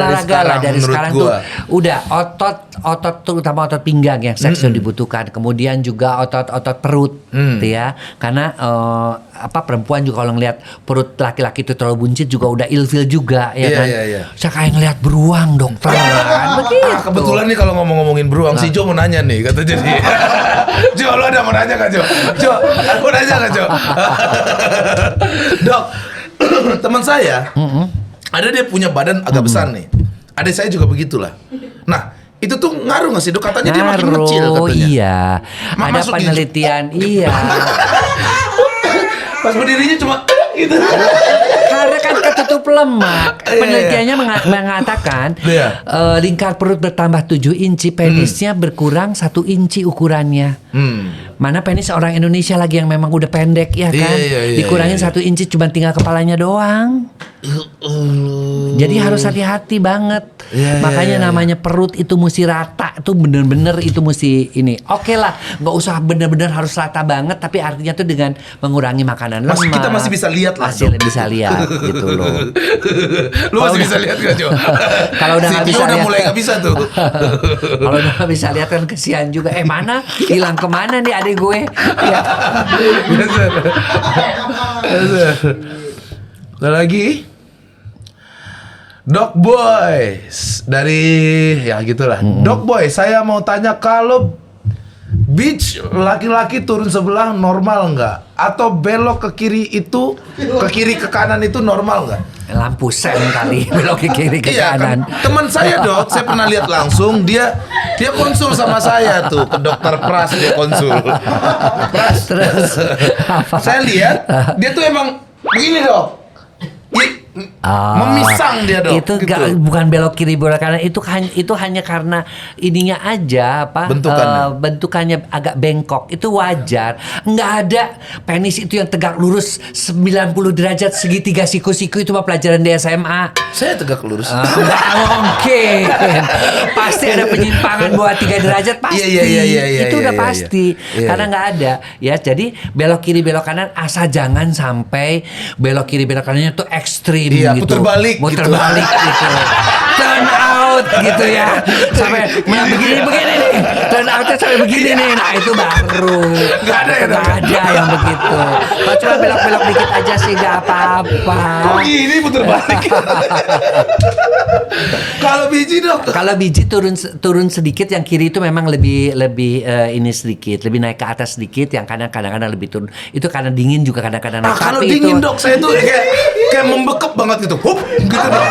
dari sekarang tuh gua. udah otot terutama otot pinggang yang seks yang dibutuhkan. Kemudian juga otot perut, gitu ya. Karena perempuan juga kalau ngelihat perut laki-laki itu terlalu buncit juga udah ilfil juga ya kan. Iya. Saya kayak ngelihat beruang dokter kan. Begitu. Kebetulan nih kalau ngomongin beruang, si Jo mau nanya nih, kata jadi. Jo, lo ada mau nanya gak Jo? Jo, aku nanya gak Jo? Dok, teman saya ada dia punya badan agak besar nih. Adik saya juga begitulah. Nah, itu tuh ngaruh gak sih Dok? Katanya dia makin kecil katanya. Iya. Ada Masuk penelitian, iya. Pas berdirinya cuma gitu. Karena kan ketutup lemak. Penelitiannya mengatakan lingkar perut bertambah 7 inci, penisnya berkurang 1 inci ukurannya. Mana penis orang Indonesia lagi yang memang udah pendek ya kan. Dikurangin 1 inci cuma tinggal kepalanya doang. Jadi harus hati-hati banget. Makanya namanya perut itu mesti rata. Itu bener-bener itu mesti ini. Oke lah, nggak usah bener-bener harus rata banget. Tapi artinya tuh dengan mengurangi makanan lemak. Kita masih bisa lihat lah. Masih bisa lihat gitu loh. Lu masih bisa lihat gak Jo? Kalau udah nggak bisa udah lihat, mulai nggak bisa tuh. kalau udah nggak bisa lihat kan kesian juga. Mana hilang kemana nih adik gue? Ya. Ada lagi? Dok Boy dari ya gitulah. Dok Boy, saya mau tanya kalau beach laki-laki turun sebelah normal nggak? Atau belok ke kiri ke kanan itu normal nggak? Lampu sen kali belok ke kiri ke kanan. Kan, teman saya Dok, saya pernah lihat langsung dia konsul sama saya tuh ke dokter Pras, dia konsul. Pras, Terus apa? saya lihat dia tuh emang begini Dok. Memisang dia Dok. Itu gitu. bukan belok kiri belok kanan, itu hanya karena ininya aja bentukannya agak bengkok. Itu wajar. Nggak ada penis itu yang tegak lurus 90 derajat segitiga siku-siku, itu mah pelajaran di SMA. Saya tegak lurus. Nggak mungkin. Pasti ada penyimpangan bawah 3 derajat pasti. Iya, Itu udah iya, pasti. iya. Karena nggak ada. Ya, jadi belok kiri belok kanan asal jangan sampai belok kiri belok kanannya tuh ekstrim Iya, gitu. muter balik gitu. gitu. Turn out out gitu ya. Sampai begini nih. Turn outnya sampai begini nih. Nah itu baru. Nggak ada ya, Nggak ada yang begitu. Kalau cuma belok-belok dikit aja sih nggak apa-apa. Kok gini puter balik? Kalau biji dok? Kalau biji turun sedikit, yang kiri itu memang lebih ini sedikit, lebih naik ke atas sedikit, yang kadang-kadang lebih turun. Itu karena dingin juga kadang-kadang naik. Kalau Tapi dingin itu, dok, saya tuh kayak membekep banget gitu. Hup, gitu dok.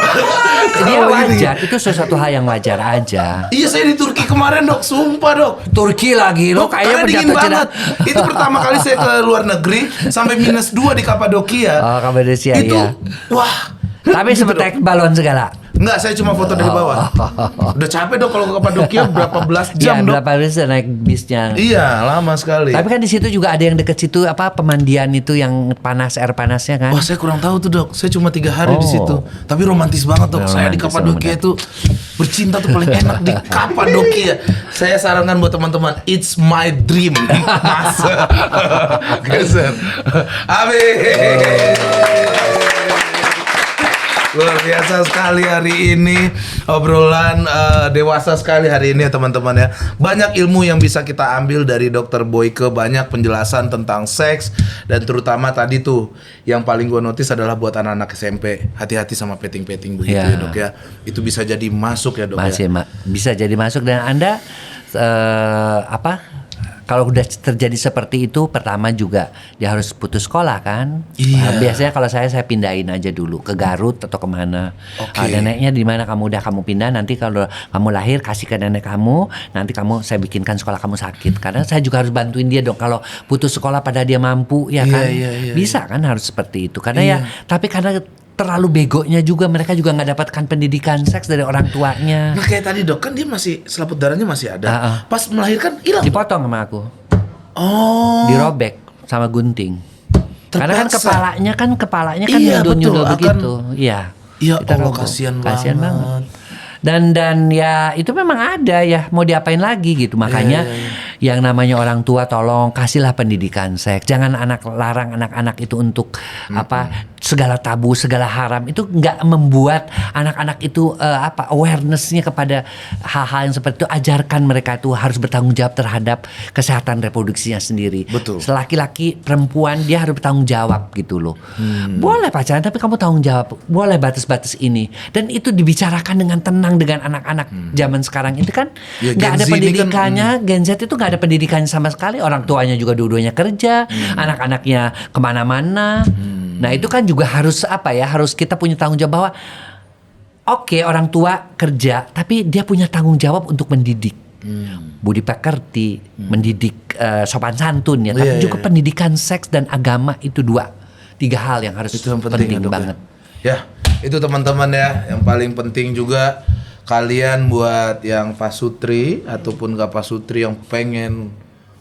dia Kalau wajar, gini. itu sesuatu hal yang wajar aja. Iya saya di Turki kemarin dok, sumpah dok. Turki lagi, lo Dok, kayaknya karena dingin penjatuh banget. Itu pertama kali saya ke luar negeri sampai -2 di Kapadokia. Oh, Kapadokia, itu, iya. wah. Tapi Gitu, sempat Dok. naik balon segala. Enggak, saya cuma foto dari bawah. Udah capek dok kalau ke Kapadokia berapa belas Ya, jam dok. berapa kali saya naik bisnya. Iya, lama sekali. Tapi kan di situ juga ada yang deket situ apa pemandian itu yang panas, air panasnya kan. Wah saya kurang tahu tuh dok. Saya cuma 3 hari di Oh. situ. Tapi romantis banget dok. Saya di Romantis, Kapadokia itu bercinta tuh paling enak di Kapadokia. Saya sarankan buat teman-teman, it's my dream. Mas. Geser. Luar biasa sekali hari ini obrolan dewasa sekali hari ini ya teman-teman ya. Banyak ilmu yang bisa kita ambil dari Dokter Boyke, banyak penjelasan tentang seks dan terutama tadi tuh yang paling gue notice adalah buat anak-anak SMP, hati-hati sama petting-petting begitu Ya. ya dok ya. Itu bisa jadi masuk ya dok Masih ya. bisa jadi masuk, dan Anda kalau udah terjadi seperti itu, pertama juga dia harus putus sekolah kan. Iya. Biasanya kalau saya pindahin aja dulu ke Garut atau kemana. Oke. Neneknya di mana kamu pindah, nanti kalau kamu lahir kasih ke nenek kamu, nanti saya bikinkan sekolah kamu sakit. Karena saya juga harus bantuin dia dong kalau putus sekolah pada dia mampu ya Iya, kan. iya, Bisa kan, harus seperti itu. Karena Iya. tapi karena terlalu begonya juga, mereka juga nggak dapatkan pendidikan seks dari orang tuanya. Nah kayak tadi dok, kan dia masih selaput darahnya masih ada. Ah. Pas melahirkan hilang. Dipotong sama aku. Oh. Dirobek sama gunting. Karena kan Terpaksa. kepalanya kan Iya, nyundul-nyundul betul, begitu. Iya. Ya Kita Allah, roboh. kasihan Kasihan banget. banget. Dan ya itu memang ada ya, mau diapain lagi gitu. Makanya yang namanya orang tua, tolong kasihlah pendidikan seks. Jangan larang anak-anak itu untuk segala tabu, segala haram. Itu nggak membuat anak-anak itu awarenessnya kepada hal-hal yang seperti itu. Ajarkan mereka itu harus bertanggung jawab terhadap kesehatan reproduksinya sendiri. Betul. Laki-laki, perempuan, dia harus bertanggung jawab gitu loh. Boleh pacaran tapi kamu tanggung jawab. Boleh batas-batas ini. Dan itu dibicarakan dengan tenang dengan anak-anak zaman sekarang itu kan Ya, nggak Gen ada Z ini pendidikannya. Gen Z itu nggak ada pendidikan sama sekali. Orang tuanya juga dua-duanya kerja, anak-anaknya kemana-mana. Nah itu kan juga harus harus kita punya tanggung jawab bahwa oke, orang tua kerja, tapi dia punya tanggung jawab untuk mendidik. Budi pekerti, mendidik sopan santun ya. Tapi Iya, juga iya. pendidikan seks dan agama itu 3 hal yang harus Itu yang penting, ya, dok, banget. Ya, itu teman-teman ya, yang paling penting juga kalian buat yang pasutri ataupun gak pasutri yang pengen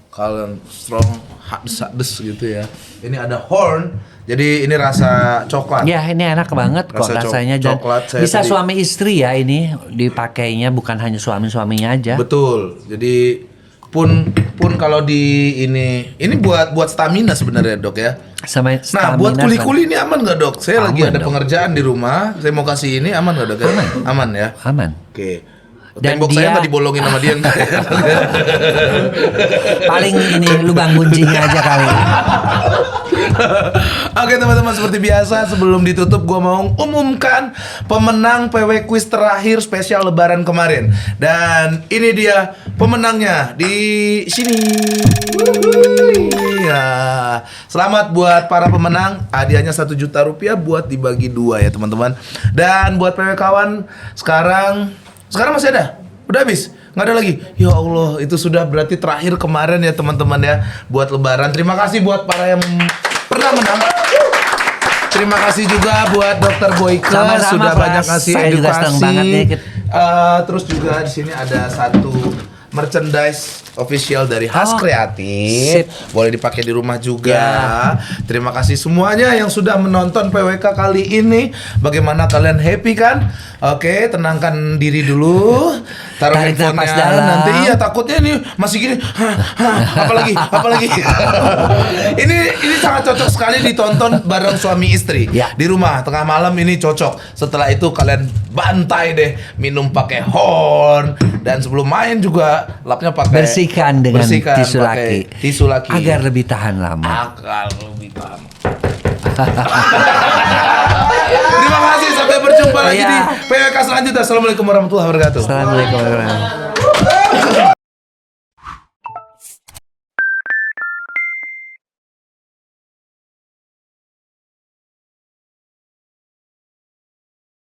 kalian strong hades gitu ya. Ini ada horn, jadi ini rasa coklat. Ya ini enak banget kok Rasa rasanya. Dan coklat saya bisa tadi- suami istri ya ini dipakainya, bukan hanya suaminya aja. Betul. Jadi pun kalau di ini buat stamina sebenarnya dok ya. Sama Nah, buat stamina, kuli-kuli ini aman nggak dok? Saya lagi Aman, ada dok. pengerjaan di rumah. Saya mau kasih ini aman nggak dok? Aman ya. aman. Oke. Dan Tembok saya dia- nggak dibolongin sama dia nggak ya? Paling ini lubang kuncinya aja kali. Oke teman-teman, seperti biasa sebelum ditutup gue mau umumkan pemenang PW Quiz terakhir spesial Lebaran kemarin. Dan ini dia pemenangnya di sini. Ya, selamat buat para pemenang. Hadiahnya 1 juta rupiah buat dibagi 2 ya teman-teman. Dan buat PW kawan sekarang masih ada? Udah habis? Nggak ada lagi? Ya Allah, itu sudah berarti terakhir kemarin ya teman-teman ya buat Lebaran. Terima kasih buat para yang pernah menang. Terima kasih juga buat Dokter Boyke Sama-sama, sudah Pras. banyak ngasih Saya juga senang banget nih. Terus juga di sini ada satu merchandise official dari Has Oh, Kreatif. sip. Boleh dipakai di rumah juga. Ya. Terima kasih semuanya yang sudah menonton PWK kali ini. Bagaimana kalian happy kan? Oke, tenangkan diri dulu. Taruh Tarik napas handphonenya dalam. nanti. Iya, takutnya ini masih gini. Apalagi. ini sangat sangat cocok sekali ditonton bareng suami istri Ya. di rumah tengah malam ini cocok. Setelah itu kalian bantai deh, minum pakai horn dan sebelum main juga lapnya pakai Bersihkan dengan tisu pakai laki. tisu laki Agar lebih tahan lama. agar lebih tahan. Terima kasih, sampai berjumpa lagi Iya. di PWK selanjutnya. Assalamualaikum warahmatullahi wabarakatuh. Assalamualaikum warahmatullahi wabarakatuh.